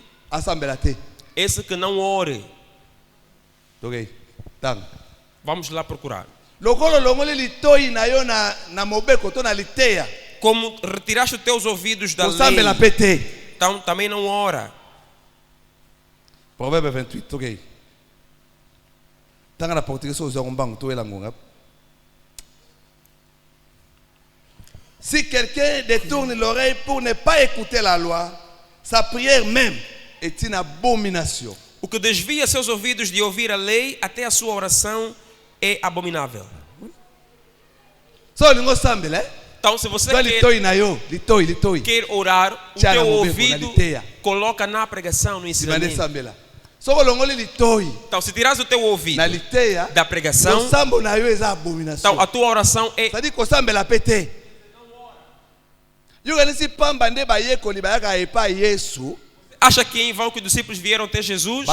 [SPEAKER 4] esse que não ore. Vamos lá procurar. Como retiraste os teus ouvidos da lei, então também não ora.
[SPEAKER 3] Provérbio 28, ok. Tanga na português usar um banco tu elangonga. Si quelqu'un détourne l'oreille pour ne pas écouter la loi, sa prière même est une abomination.
[SPEAKER 4] O que desvia seus ouvidos de ouvir a lei, até a sua oração é abominável. Então, se você quer orar, o teu ouvido coloca na pregação, no ensinamento. Então, se tiras o teu ouvido da pregação, então a tua oração é... Acha que em vão que os discípulos vieram até Jesus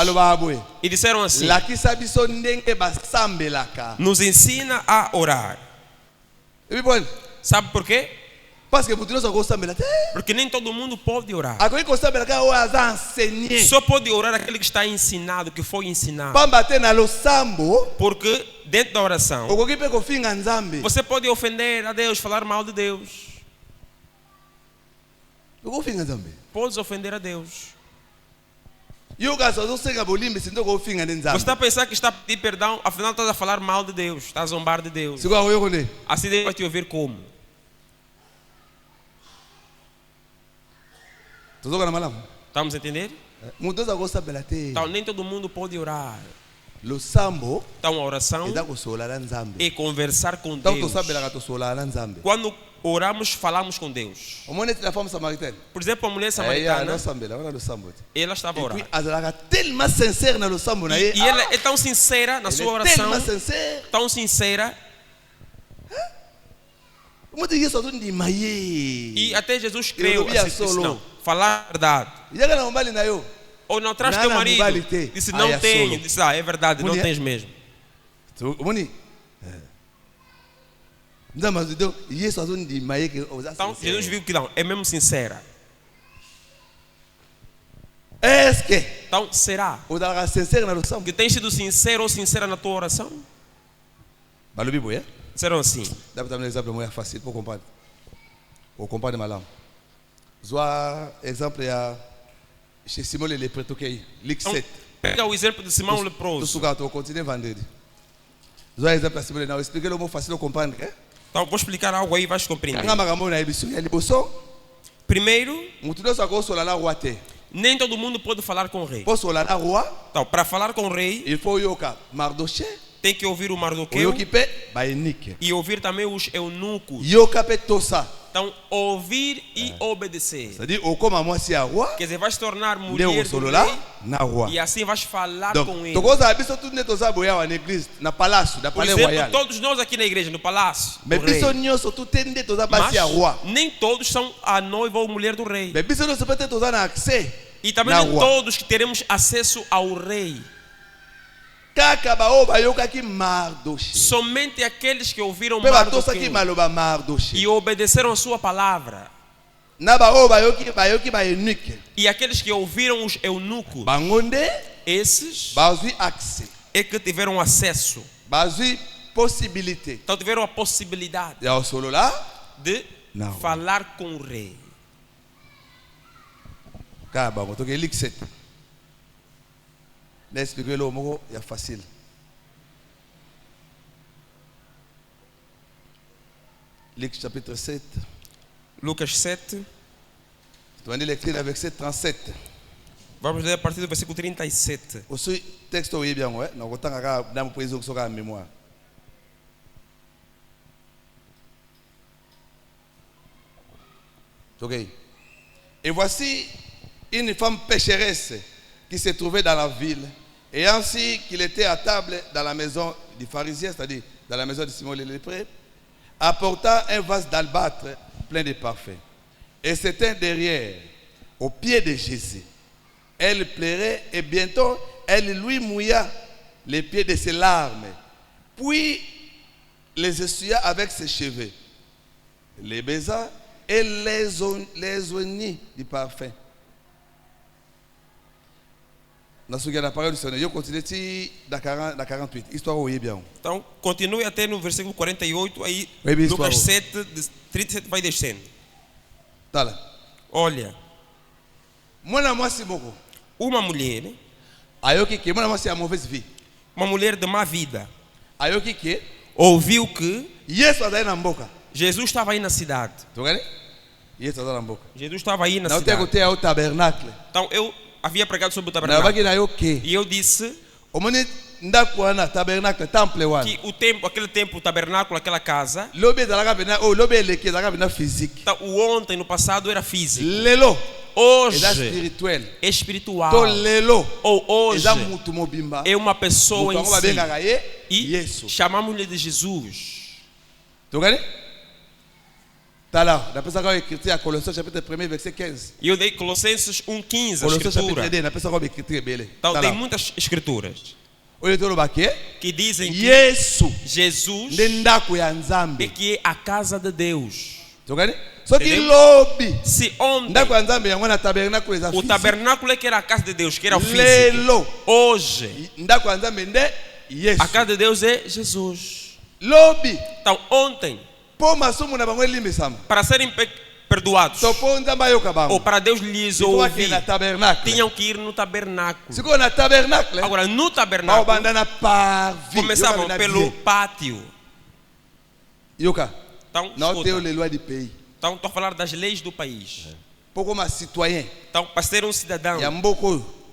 [SPEAKER 4] e disseram assim: nos ensina a orar. Sabe por quê? Porque nem todo mundo pode orar. Só pode orar aquele que está ensinado, que foi ensinado. Porque dentro da oração você pode ofender a Deus, falar mal de Deus. Podes ofender a Deus. Você está a pensar que está a pedir perdão, afinal estás a falar mal de Deus, está a zombar de Deus. Assim Deus vai te ouvir como? Estamos a entender? Então nem todo mundo pode orar. Então a oração é conversar com Deus. Quando oramos, falamos com Deus. Por exemplo, a mulher samaritana, ela estava a orar. E ela é tão sincera na sua oração, tão sincera. E até Jesus creu assim, não, falar a verdade. Ou não traz teu marido? Disse, não tenho. Disse, é verdade, não tens mesmo. Então Jesus viu que não, é mesmo sincera. Então será que tens sido sincero ou sincera na tua oração? Serão assim.
[SPEAKER 3] Dá para dar um exemplo muito fácil para compreender. O compreender malam. Zoa exemplo é chez Simon le leproso que é Luc 7.
[SPEAKER 4] Pega o exemplo de Simão leproso.
[SPEAKER 3] Tu suga tu continue vendendo. Zoa exemplo é Simon não explica o fácil de compreender.
[SPEAKER 4] Então vou explicar algo aí, vais compreender. Primeiro, nem todo mundo pode falar com o rei. Então, para falar com o rei, tem que ouvir o Mardoqueu e ouvir também os eunucos. Então, ouvir e obedecer. Quer dizer, vai se tornar mulher do rei e assim vais falar com ele. Por exemplo, todos nós aqui na igreja, no palácio do rei. Mas nem todos são a noiva ou mulher do rei. E também nem todos que teremos acesso ao rei. Somente aqueles que ouviram Mardoqueu e obedeceram a sua palavra. E aqueles que ouviram os eunucos, esses é que tiveram acesso. Então tiveram a possibilidade de falar com o rei.
[SPEAKER 3] É fácil. Luc chapitre 7.
[SPEAKER 4] Lucas 7.
[SPEAKER 3] Tu vas ler le verset 37.
[SPEAKER 4] Vamos ler a partir do versículo 37.
[SPEAKER 3] O seu texto é bem, ouais? Não vou tangar dar uma poesia que a mémoire. OK. Et voici une femme pécheresse qui se trouvait dans la ville, et ainsi qu'il était à table dans la maison du pharisien, c'est-à-dire dans la maison de Simon le lépreux, apportant un vase d'albâtre plein de parfums. Et c'était derrière, au pied de Jésus. Elle pleurait et bientôt elle lui mouilla les pieds de ses larmes, puis les essuya avec ses cheveux, les baisa et les oignit du parfum. Na parole do Senhor, eu continuei na 48. Histoire ou bien.
[SPEAKER 4] Então, continue até no versículo 48, aí Lucas 7, 37 vai descendo.
[SPEAKER 3] Tá lá.
[SPEAKER 4] Olha. Uma mulher. Uma mulher de má vida. Ouviu que Jesus estava aí na cidade. Jesus estava aí na cidade. Então eu havia pregado sobre o tabernáculo. E eu disse que o templo, aquele templo, o tabernáculo, aquela casa, então, o ontem, no passado, era físico. Hoje é espiritual. Ou hoje é uma pessoa em si. E chamamos-lhe de Jesus.
[SPEAKER 3] Tá lá, na pessoa que escreveu Colossenses chapitre 1 verset 15.
[SPEAKER 4] E eu dei Colossenses 1:15 a escritura. Então tem muitas escrituras que dizem que Jesus é que é a casa de Deus. Se ontem o tabernáculo é que era a casa de Deus, que era o físico, hoje a casa de Deus é Jesus. Então ontem, para serem perdoados ou para Deus lhes ouvir, tinham que ir no tabernáculo. Agora no tabernáculo começavam pelo pátio. Então, então estou a falar das leis do país. Então para ser um cidadão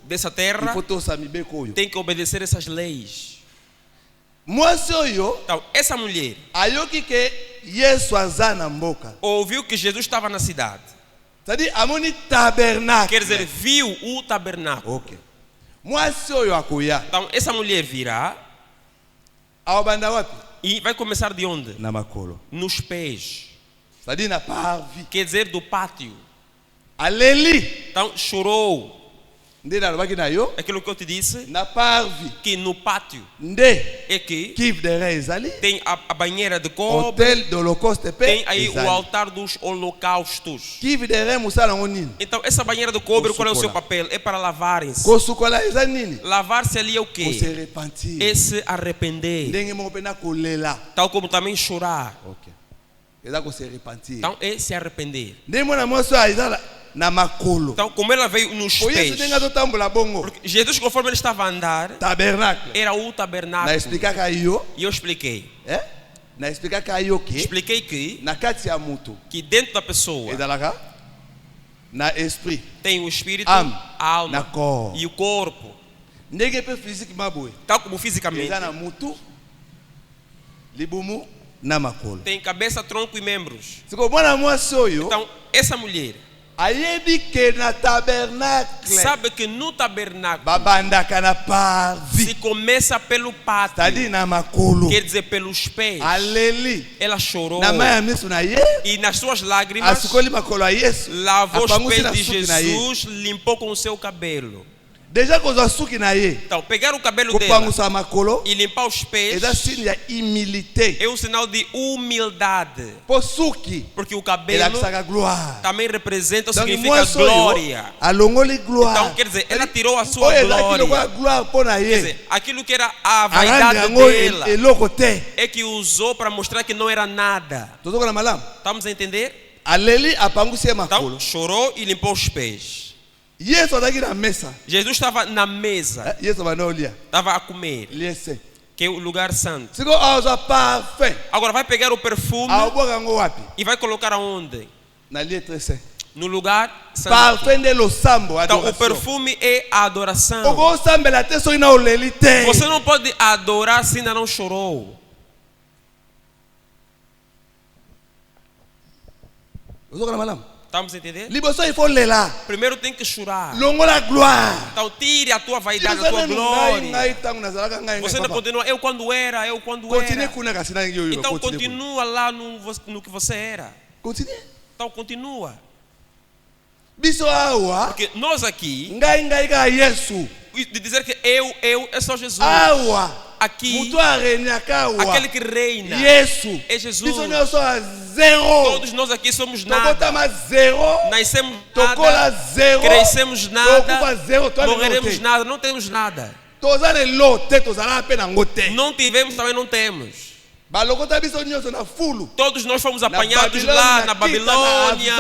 [SPEAKER 4] dessa terra tem que obedecer essas leis. Então essa mulher ouviu que Jesus estava na cidade. Quer dizer, viu o tabernáculo. Então essa mulher virá e vai começar de onde? Nos pés. Quer dizer, do pátio. Então chorou. Aquilo que eu te disse, que no pátio é que tem a banheira de cobre, tem aí o altar dos holocaustos. Então essa banheira de cobre, qual é o seu papel? É para lavarem-se. Lavar-se ali é o quê? É se arrepender, tal como também chorar. Então é se arrepender. Então, como ela veio nos pés, porque Jesus, conforme ele estava a andar, era o tabernáculo. E eu expliquei. Expliquei que dentro da pessoa tem o espírito, a alma e o corpo. Tal como fisicamente tem cabeça, tronco e membros. Então essa mulher Sabe que no tabernáculo se começa pelo pátio, quer dizer pelos pés. Ela chorou e nas suas lágrimas lavou os pés de Jesus, limpou com o seu cabelo. Então, pegar o cabelo dela e limpar os pés é um sinal de humildade. Porque o cabelo também representa ou significa glória. Então, quer dizer, ela tirou a sua glória. Quer dizer, aquilo que era a vaidade dela é que usou para mostrar que não era nada. Estamos a entender? Então, chorou e limpou os pés. Jesus estava na mesa. Estava a comer. Que é o lugar santo. Agora vai pegar o perfume e vai colocar aonde? No lugar santo. Então o perfume é a adoração. Você não pode adorar se ainda não chorou. Estamos a entender? Primeiro tem que chorar. Então tire a tua vaidade, a tua glória. Você não continua, eu quando era. Então continua lá no que você era. Então continua. Porque nós aqui, de dizer que eu sou Jesus. Aqui, aquele que reina é Jesus. Todos nós aqui somos nada. Nascemos nada, crescemos nada, morreremos nada, não temos nada. Não tivemos, também não temos. Todos nós fomos apanhados lá na Babilônia,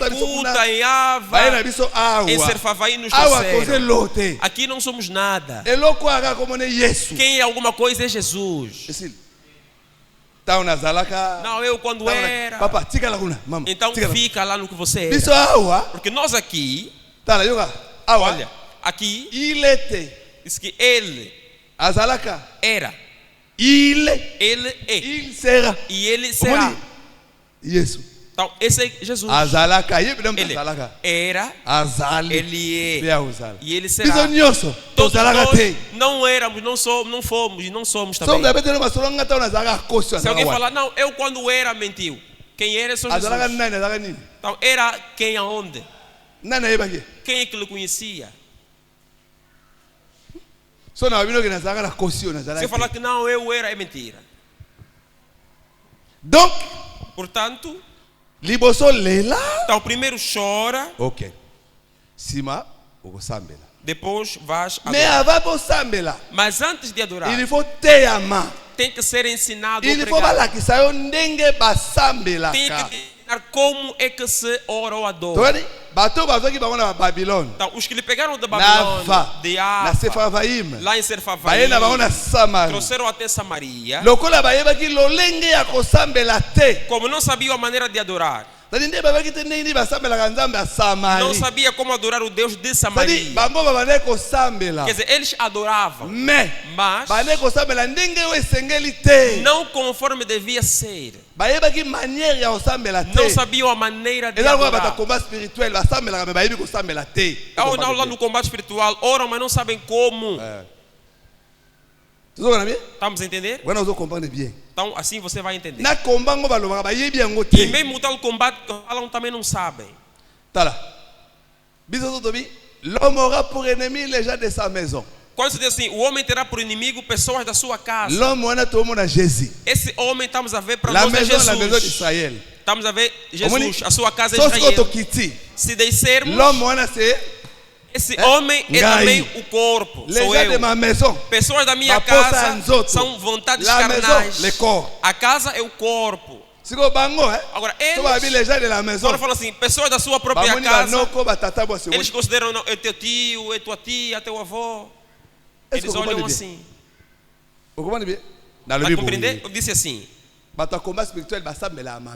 [SPEAKER 4] em Cuta, em Ava, em Serfavaí nos trouxeram. Aqui não somos nada. Quem é alguma coisa é Jesus. Não, eu quando era. Então fica lá no que você era. Porque nós aqui, olha, aqui diz que ele era. Ele é.
[SPEAKER 3] Il sera.
[SPEAKER 4] E ele será. Então, esse é Jesus. Ele era. Ele é. E ele será. Todos nós não éramos, não fomos e não somos também. Se alguém falar, não, eu quando era mentiu. Quem era só Jesus. Então, era quem aonde? Quem é que ele conhecia? Se falar que não, eu era, é mentira.
[SPEAKER 3] Donc,
[SPEAKER 4] portanto,
[SPEAKER 3] então
[SPEAKER 4] primeiro chora.
[SPEAKER 3] Ok.
[SPEAKER 4] Depois vais adorar. Mas antes de adorar, tem que ser ensinado. Tem que ensinar como é que se ora ou adora. Então, os que lhe pegaram da Babilônia, de Ava, lá em Serfavaim, trouxeram até Samaria. Como não sabiam a maneira de adorar, não sabia como adorar o Deus de Samaria. Quer dizer, eles adoravam, mas não conforme devia ser. Não sabiam a maneira de adorar. Não, lá no combate espiritual, oram, mas não sabem como. Estamos a entender? Então assim você vai entender. E mesmo tal combate que falam também não sabem.
[SPEAKER 3] L'homme aura pour ennemi les gens de sa maison.
[SPEAKER 4] Quando se diz assim, o homem terá por inimigo pessoas da sua casa. Esse homem estamos a ver para nós é Jesus. Estamos a ver Jesus, a sua casa é Israel. Se descermos, esse homem é também o corpo. Sou eu. Pessoas da minha casa são vontades carnais. A casa é o corpo. Agora eles, quando falam assim, pessoas da sua própria casa, eles consideram, não, é teu tio, é tua tia, teu avô. Eles olham assim. Vai compreender? Eu disse assim.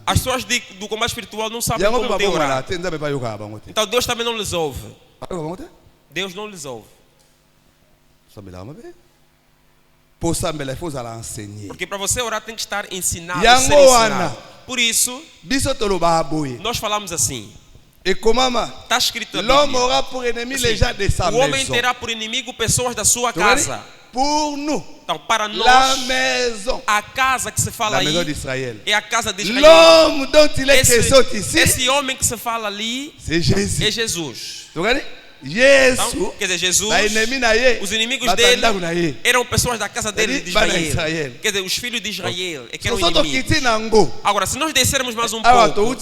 [SPEAKER 4] As pessoas do combate espiritual não sabem como tem orar. Então Deus também não lhes ouve. Deus não lhes ouve. Porque para você orar tem que estar ensinado, ser ensinado. Por isso, nós falamos assim.
[SPEAKER 3] E como
[SPEAKER 4] Está escrito
[SPEAKER 3] l'homme aura pour ennemi les gens de sa
[SPEAKER 4] maison. O homem
[SPEAKER 3] maison.
[SPEAKER 4] terá por inimigo pessoas da sua casa.
[SPEAKER 3] Pour nous.
[SPEAKER 4] Então, para nós,
[SPEAKER 3] la maison.
[SPEAKER 4] A casa que se fala
[SPEAKER 3] aí
[SPEAKER 4] é a casa de Israel.
[SPEAKER 3] L'homme dont il est question ici.
[SPEAKER 4] Esse homem que se fala ali é Jesus.
[SPEAKER 3] Jesus,
[SPEAKER 4] quer dizer, Jesus, os inimigos dele eram pessoas da casa dele de Israel. Quer dizer, os filhos de Israel que eram inimigos. Agora, se nós descermos mais um pouco,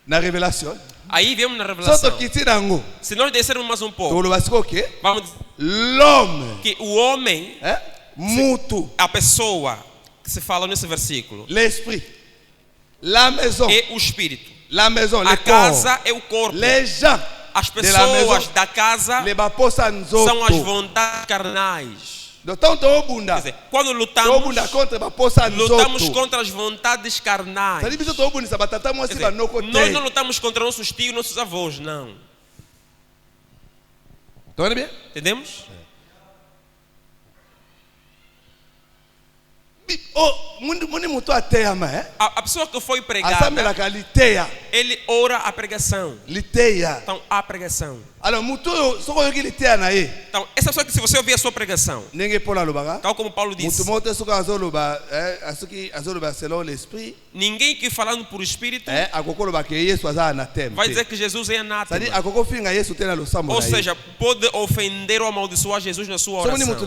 [SPEAKER 3] na revelação,
[SPEAKER 4] aí vemos na revelação. Se nós descermos mais um pouco, vamos
[SPEAKER 3] dizer
[SPEAKER 4] que o homem, a pessoa que se fala nesse versículo,
[SPEAKER 3] l'esprit, la maison,
[SPEAKER 4] é o espírito,
[SPEAKER 3] la maison,
[SPEAKER 4] a casa é o corpo,
[SPEAKER 3] les gens,
[SPEAKER 4] as pessoas da casa são as vontades carnais. Quer dizer, quando lutamos contra as vontades carnais. Dizer, nós não lutamos contra nossos tios, nossos avós, não. Entendemos? A pessoa que foi pregada, ele ora a pregação. Então, a pregação. Então, essa pessoa que se você ouvir a sua pregação, tal como Paulo disse, ninguém que falando por espírito vai dizer que Jesus é anátema. Ou seja, pode ofender ou amaldiçoar Jesus na sua oração.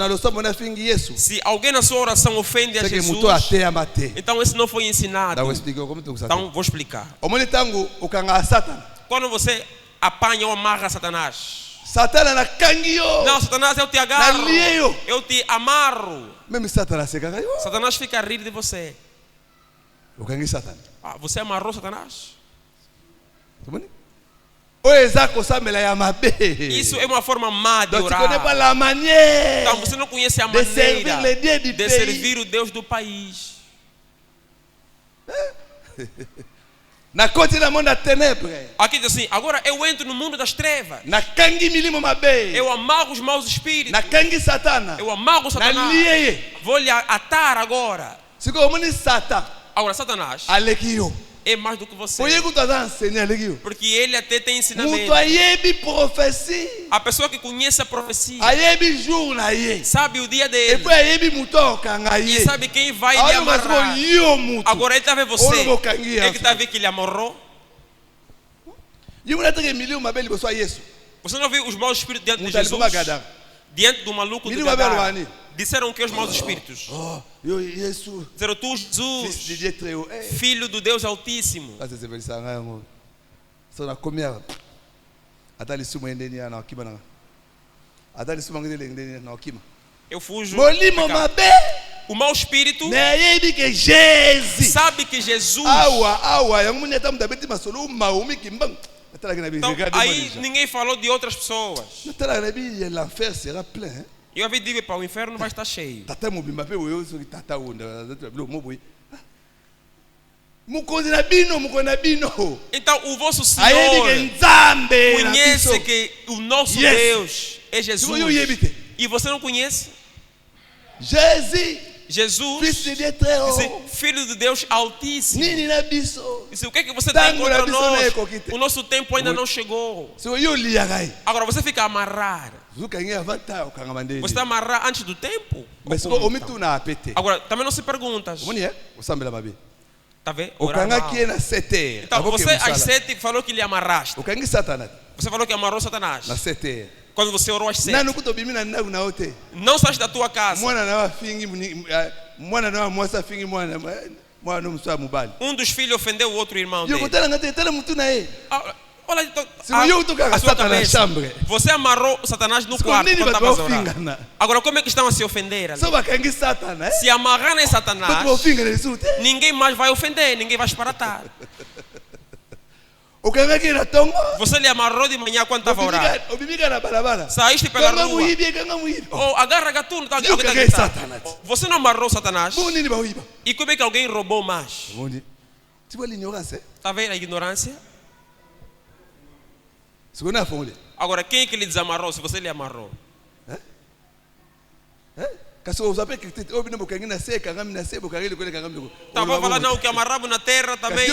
[SPEAKER 4] Se alguém na sua oração ofende a Jesus, então esse não foi ensinado. Então vou explicar. Quando você apanha ou amarra Satanás, não, Satanás, eu te agarro, eu te amarro. Satanás fica a rir de você. Você amarrou Satanás? Isso é uma forma má de orar. Então você não conhece a maneira de servir o Deus do país. Aqui diz assim: agora eu entro no mundo das trevas. Eu amarro os maus espíritos. Eu amarro Satanás. Vou lhe atar agora. Agora Satanás é mais do que você. Porque ele até tem ensinamento. A pessoa que conhece a profecia sabe o dia dele. E sabe quem vai lhe amarrar. Agora ele está vendo você. Ele que está vendo que ele amarrou. Você não viu os maus espíritos diante de Jesus? Diante do maluco do Gadara. Disseram que os maus espíritos. Disseram: tu, Jesus, filho do Deus Altíssimo. Eu fujo. O mau espírito sabe que Jesus. Então, aí ninguém falou de outras pessoas. Eu havia digo para o inferno vai estar cheio. Então o vosso Senhor conhece que o nosso Deus é Jesus. E você não conhece? Jesus, filho de Deus Altíssimo. Disse, o que é que você tem contra nós? O nosso tempo ainda não chegou. Agora você fica amarrado. Você está amarrado antes do tempo? Agora também não se pergunta. Tá vendo? Então você às 7 falou que lhe amarraste. Você falou que amarrou Satanás. Quando você orou às 7. Não sai da tua casa. Um dos filhos ofendeu o outro irmão dele. Olha, a sua cabeça. Você amarrou Satanás no quarto quando estava orando. Agora como é que estão a se ofender ali? Se amarrarem Satanás, ninguém mais vai ofender, ninguém vai esparatar. Você lhe amarrou de manhã quando estava orando. Saíste pela rua. Ou agarra gatuno. Você não amarrou Satanás. E como é que alguém roubou mais? Está vendo a ignorância? Agora quem é que lhe desamarrou se você lhe amarrou? Estava falando não, que amarrava na terra também.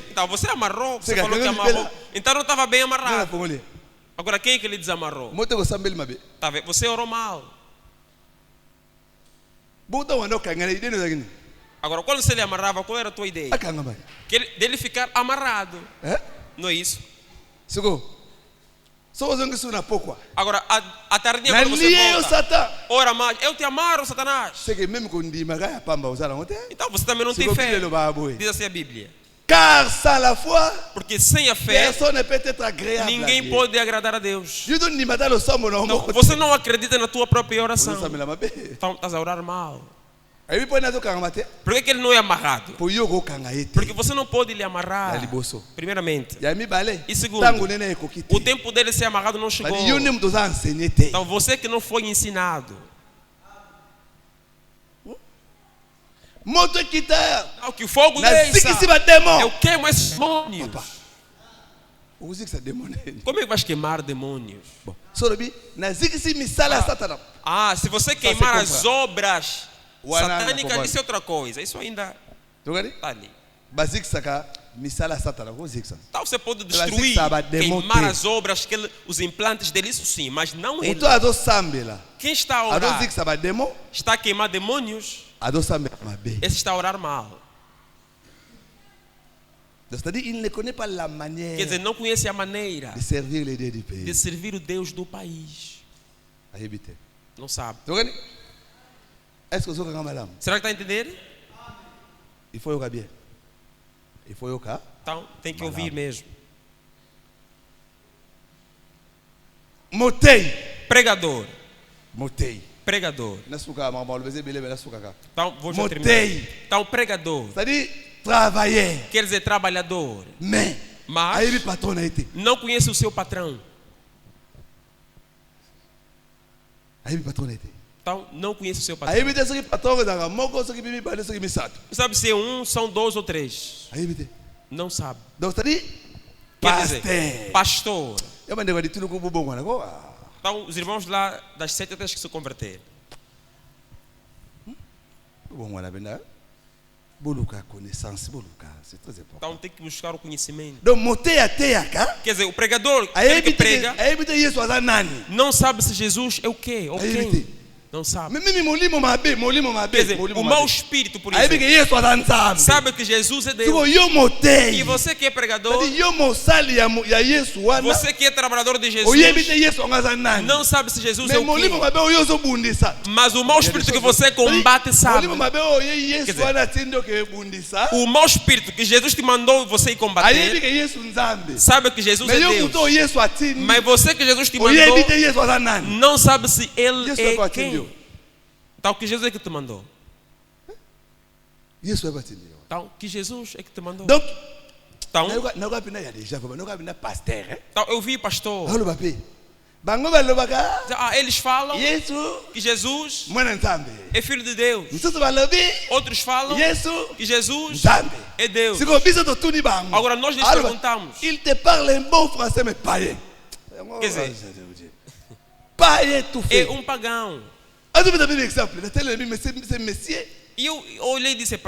[SPEAKER 4] Então você amarrou, você falou que amarrou. Então não estava bem amarrado. Agora quem que ele desamarrou? Você orou mal. Agora quando você lhe amarrava, qual era a tua ideia? Dele ficar amarrado. Não é isso? Agora a tardinha quando você volta, ora mais, eu te amarro, Satanás. Então você também não tem fé. Diz assim a Bíblia.
[SPEAKER 3] Car sans la foi,
[SPEAKER 4] porque sem a fé,
[SPEAKER 3] personne ne peut être agréable.
[SPEAKER 4] Ninguém pode agradar a Deus. Não, você não acredita na tua própria oração. Então estás a orar mal. Por que ele não é amarrado? Porque você não pode lhe amarrar. Primeiramente. E segundo, o tempo dele ser amarrado não chegou. Então você que não foi ensinado. O que o fogo deixa, eu queimo esses demônios. Como é que vais queimar demônios? Se você queimar as obras satânicas, isso é outra coisa. Isso ainda está ali. Então você pode destruir, queimar as obras, os implantes dele, isso sim, mas não ele. Quem está a orar está a queimar demônios. Esse está a orar mal. Quer dizer, não conhece a maneira de servir o Deus do país. Não sabe. Será que está a entender? Então tem que ouvir mesmo. Pregador. Pregador. Então, vou já terminar. Então, pregador. Quer dizer, trabalhador. Mas não conhece o seu patrão. Então, não conhece o seu patrão. Não sabe se é um, são dois ou três. Não sabe. Quer dizer, pastor. Então, os irmãos lá das seitas que se converteram. Então tem que buscar o conhecimento. Quer dizer, o pregador, aquele que prega, não sabe se Jesus é o quê? Ou quem? Não sabe. Quer dizer, o mau espírito, por exemplo, sabe que Jesus é Deus. E você que é pregador, você que é trabalhador de Jesus, não sabe se Jesus é o quê. Mas o mau espírito que você combate sabe. Quer dizer, o mau espírito que Jesus te mandou você ir combater, sabe que Jesus é Deus. Mas você que Jesus te mandou, não sabe se Ele é quem. Então que Jesus é que te mandou. Então que Jesus é que te mandou. Então eu vi pastor. Eles falam que Jesus é filho de Deus. Outros falam que Jesus é Deus. Agora nós lhes perguntamos.
[SPEAKER 3] Il te parle em bom français, mais païen.
[SPEAKER 4] Quer dizer, é um pagão. E eu olhei e disse,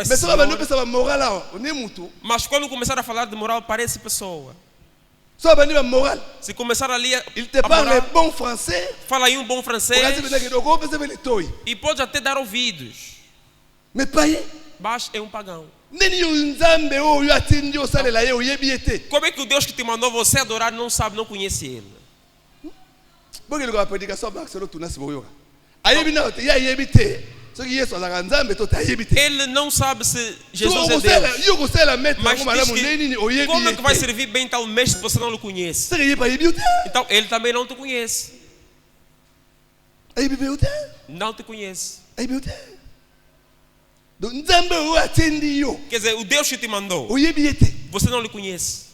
[SPEAKER 4] mas quando começaram a falar de moral, parece pessoa. Se começar ali a
[SPEAKER 3] bom francês,
[SPEAKER 4] fala aí um bom francês e pode até dar ouvidos, mas é um pagão. Como é que o Deus que te mandou você adorar não sabe, não conhece Ele? Ele não sabe se Jesus é Deus. Mas diz que, como é que vai servir bem tal mestre se você não o conhece? Então ele também não te conhece. Não te conhece. Quer dizer, o Deus que te mandou, você não lhe conhece.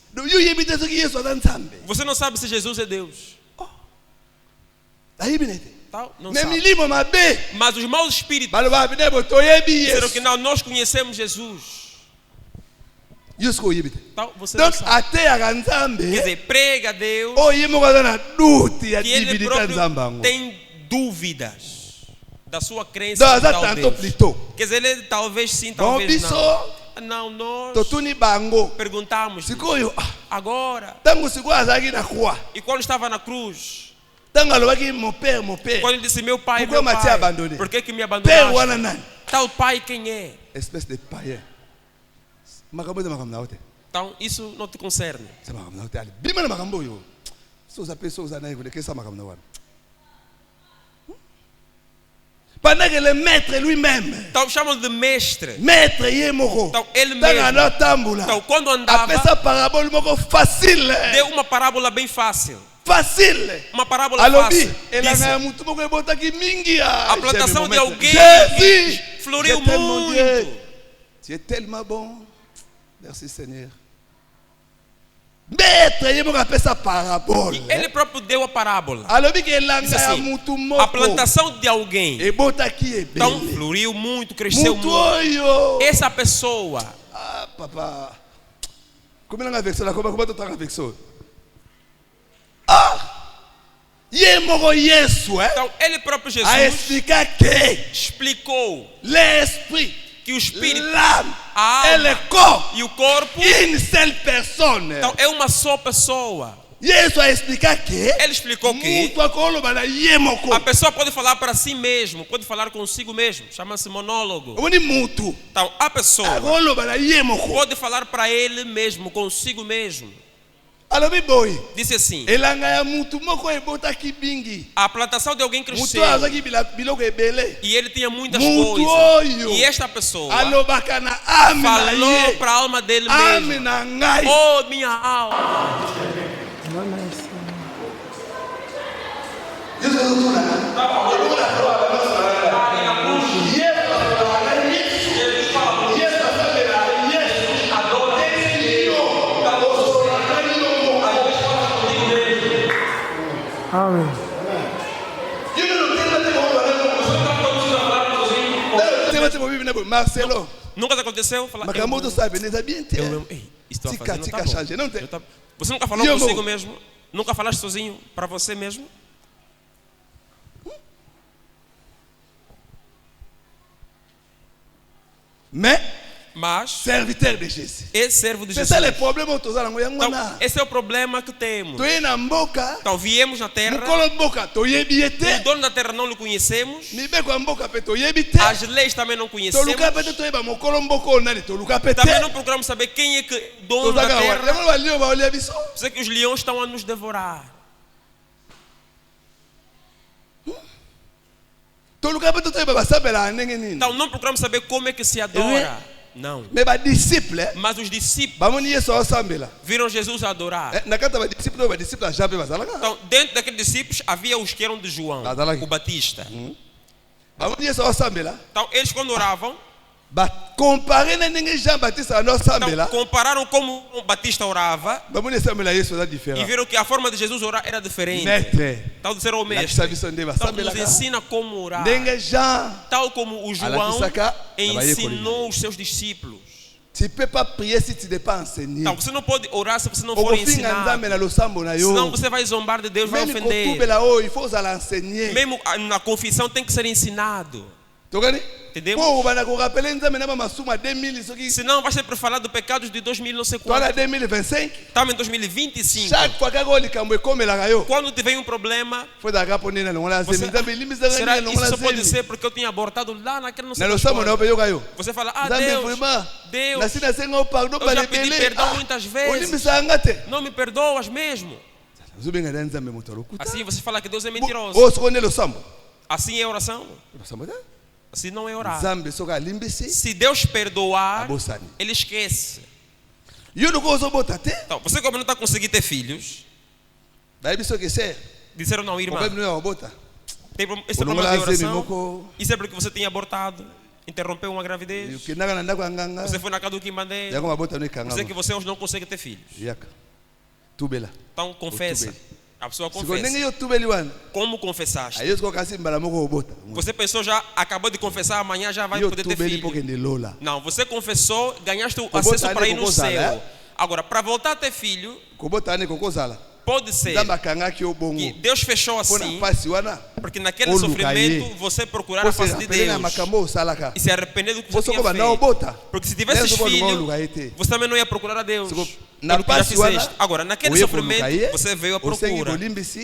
[SPEAKER 4] Você não sabe se Jesus é Deus. Não sabe. Mas os maus espíritos disseram que não, nós conhecemos Jesus. Então, você não sabe. Quer dizer, prega a Deus que Ele próprio tem dúvidas. da sua crença em tal Deus. Quer dizer, ele talvez sim, talvez não. Não, nós perguntamos agora. E quando estava na cruz, quando ele disse meu pai, por que me abandonaste? Tal pai quem é?
[SPEAKER 3] Espécie de païen.
[SPEAKER 4] Então isso não te concerne.
[SPEAKER 3] Pendant que le maître lui-même,
[SPEAKER 4] então chamam de mestre.
[SPEAKER 3] Maître yemoko.
[SPEAKER 4] Então ele mesmo. Então quando andava,
[SPEAKER 3] essa parábola moko facile.
[SPEAKER 4] Deu uma parábola bem fácil.
[SPEAKER 3] Facile.
[SPEAKER 4] Uma parábola fácil. A plantação de alguém floriu muito.
[SPEAKER 3] Tu es tellement bon. Merci Seigneur. Maître,
[SPEAKER 4] ele próprio deu a parábola. Disse assim, a plantação de alguém então floriu muito, cresceu muito. Essa pessoa.
[SPEAKER 3] Ah, papá. Como ele não
[SPEAKER 4] então ele próprio Jesus explicou que o espírito, a alma e o corpo então é uma só pessoa. Ele explicou que a pessoa pode falar para si mesmo, pode falar consigo mesmo, chama-se monólogo. Então a pessoa pode falar para ele mesmo, consigo mesmo. Disse assim, a plantação de alguém cresceu e ele tinha muitas coisas. E esta pessoa falou para a alma dele mesmo, oh minha alma,
[SPEAKER 5] Amém.
[SPEAKER 3] Marcelo,
[SPEAKER 4] nunca aconteceu? Falar, você nunca falou consigo mesmo? Nunca falaste sozinho para você mesmo? Mas
[SPEAKER 3] serviteur de Jesus.
[SPEAKER 4] Esse servo de Jesus.
[SPEAKER 3] C'est ça le problème então,
[SPEAKER 4] esse é o problema que temos. Então viemos na terra. O dono da terra não o conhecemos. As leis também não conhecemos. Também não procuramos saber quem é que é dono da terra. Sei que os leões estão a nos devorar. Então não procuramos saber como é que se adora. Não. Mas os discípulos viram Jesus adorar. Então, dentro daqueles discípulos havia os que eram de João, o Batista. Então, eles quando oravam, então, compararam como o Batista orava e viram que a forma de Jesus orar era diferente. Tal disseram ao mestre, então nos ensina como orar, tal como o João ensinou os seus discípulos.
[SPEAKER 3] Tu ne peux pas prier si tu n'es pas enseigné.
[SPEAKER 4] Então você não pode orar se você não for ensinado. Senão você vai zombar de Deus, vai ofender. Mesmo na confissão tem que ser ensinado. Entendemos? Senão vai sempre falar do pecados de 2000 não sei quanto. Estamos em 2025. Quando tiver um problema, será isso só pode ser porque eu tinha abortado lá naquele não sei quanto. Você fala, Deus, eu já pedi perdão muitas vezes. Não me perdoas mesmo. Assim você fala que Deus é mentiroso. Assim é oração? Assim não é orar. Se Deus perdoar, Ele esquece. Então, você como não está conseguindo ter filhos, disseram não, irmã, esse problema de oração, isso é porque você tinha abortado, interrompeu uma gravidez, você foi na casa do Kimbandê, você que você hoje não consegue ter filhos. Então confessa. A pessoa confessa. Como confessaste? Você pensou já, acabou de confessar, amanhã já vai poder ter filho. Não, você confessou, ganhaste o acesso para ir no céu. Agora, para voltar a ter filho, pode ser que Deus fechou assim, porque naquele sofrimento você procurar a face de Deus e se arrepender do que você tinha feito. Porque se tivesse filho, você também não ia procurar a Deus. Pelo que já fizeste. Agora, naquele sofrimento, você veio à procura,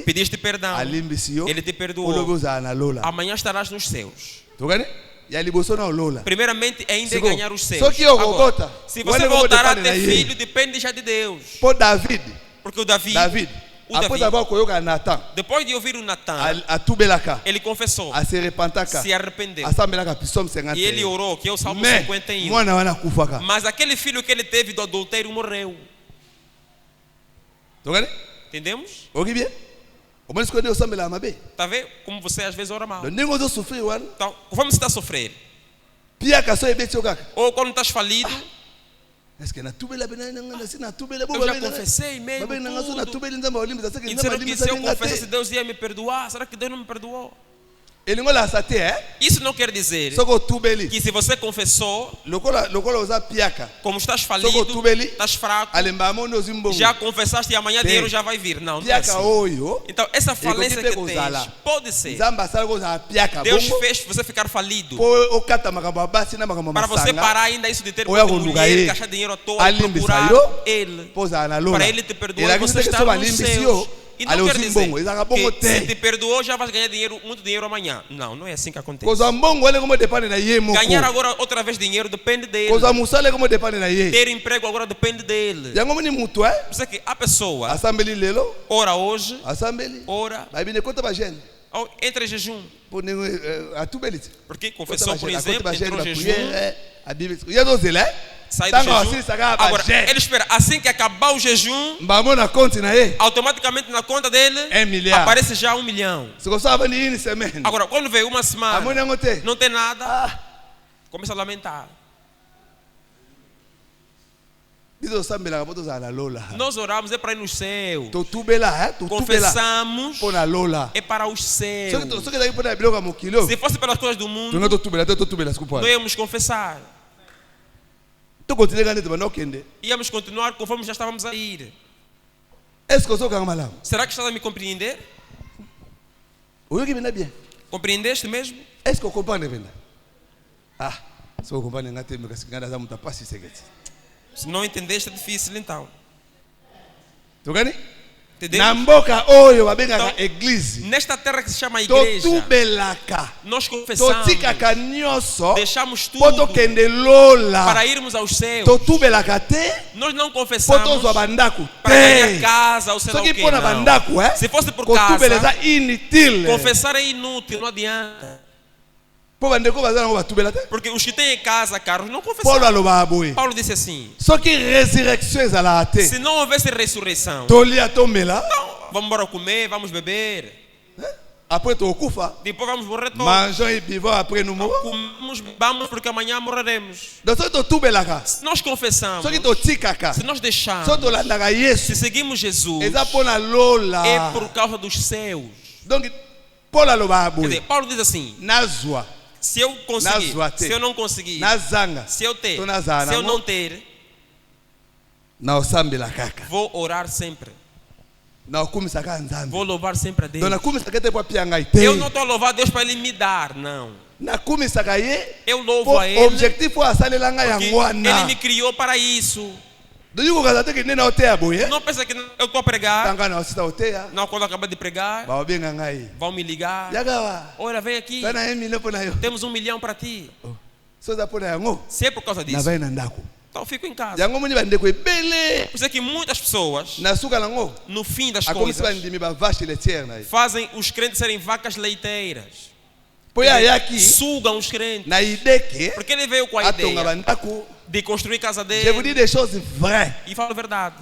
[SPEAKER 4] pediste perdão, Ele te perdoou. Amanhã estarás nos céus. Primeiramente, ainda é ganhar os céus. Agora, se você voltar a ter filho, depende já de Deus. Porque o Davi, depois de ouvir o Natan, ele confessou, se arrependeu. E ele orou, que é o Salmo 51. Mas aquele filho que ele teve do adultério morreu. Entendemos? Está vendo como você às vezes ora mal? Então, conforme você está a sofrer, ou quando estás falido, eu já confessei mesmo tudo. E será que se eu confessasse, Deus ia me perdoar? Será que Deus não me perdoou? Isso não quer dizer que se você confessou, como estás falido, estás fraco, já confessaste e amanhã dinheiro já vai vir. Não, não é assim. Então essa falência que tens pode ser Deus fez você ficar falido para você parar ainda isso de ter mulher, gastar dinheiro à toa, procurar Ele para Ele te perdoar e você estar nos céus. E não quer dizer que se te perdoou já vais ganhar dinheiro, muito dinheiro amanhã. Não, não é assim que acontece. Ganhar agora outra vez dinheiro depende dele. Ter emprego agora depende dele. Você que a pessoa ora hoje, ora, entra em jejum. Porque confessou, por exemplo, entrou em jejum. Sai do jejum. Agora, ele espera, assim que acabar o jejum, automaticamente na conta dele aparece já 1 milhão. Agora, quando veio uma semana, não tem nada, começa a lamentar. Nós oramos é para ir no céu. Confessamos é para os céus. Se fosse pelas coisas do mundo, não íamos confessar. Íamos continuar conforme já estávamos a ir. Será que estás a me compreender? Compreendeste mesmo? Se não entendeste é difícil então. Então, nesta terra que se chama igreja, nós confessamos, deixamos tudo para irmos aos céus. Nós não confessamos para ganhar casa ou sei lá o que, não. Se fosse por casa, confessar é inútil, não adianta. Porque os que têm em casa carros não confessaram. Paulo disse assim: se não houvesse ressurreição, então vamos embora comer, vamos beber, depois vamos morrer todos. Vamos porque amanhã morreremos. Se nós confessamos, se nós deixamos, se seguimos Jesus, é por causa dos céus. Quer dizer, Paulo diz assim: se eu conseguir, se eu não conseguir, se eu ter, se eu não ter, vou orar sempre. Vou louvar sempre a Deus. Eu não estou a louvar a Deus para Ele me dar, não. Eu louvo a Ele porque Ele me criou para isso. Não pensa que eu estou a pregar. Não, quando eu acabar de pregar, vão me ligar. Olha, vem aqui. Temos 1 milhão para ti. Se é por causa disso, então fico em casa. Por isso é que muitas pessoas, no fim das coisas, fazem os crentes serem vacas leiteiras. Sugam os crentes. Porque ele veio com a ideia de construir casa dele. E falo a verdade.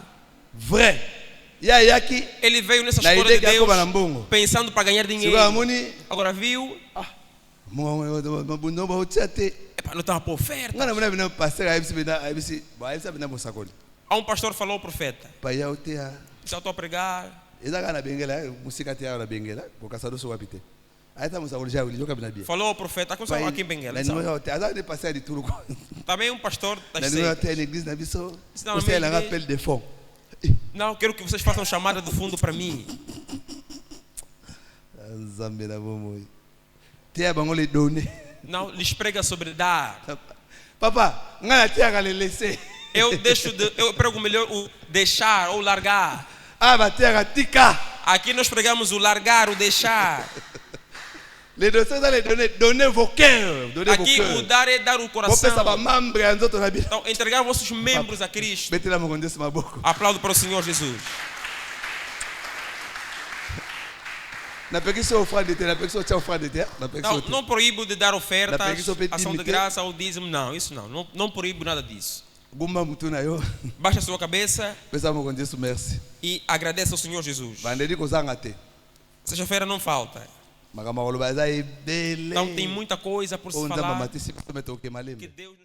[SPEAKER 4] Ele veio nessa escola de Deus pensando para ganhar dinheiro. Agora viu, não estava por oferta. Há um pastor falou ao profeta: se eu estou a pregar, falou ao profeta aqui em Benguela. Também um pastor da igreja. Não, quero que vocês façam chamada do fundo para mim. Não, lhes prega sobre dar.
[SPEAKER 3] Papa,
[SPEAKER 4] eu prego melhor o deixar ou largar. Aqui nós pregamos o largar, o deixar. Aqui o dar é dar o coração. Então, entregar vossos membros a Cristo. Aplaudo para o Senhor Jesus. Não proíbo de dar ofertas, ação de graça ou dízimo, não, isso não. Não proíbo nada disso. Baixa a sua cabeça e agradeça ao Senhor Jesus. Sexta-feira não falta. Então tem muita coisa por se falar. Que Deus nos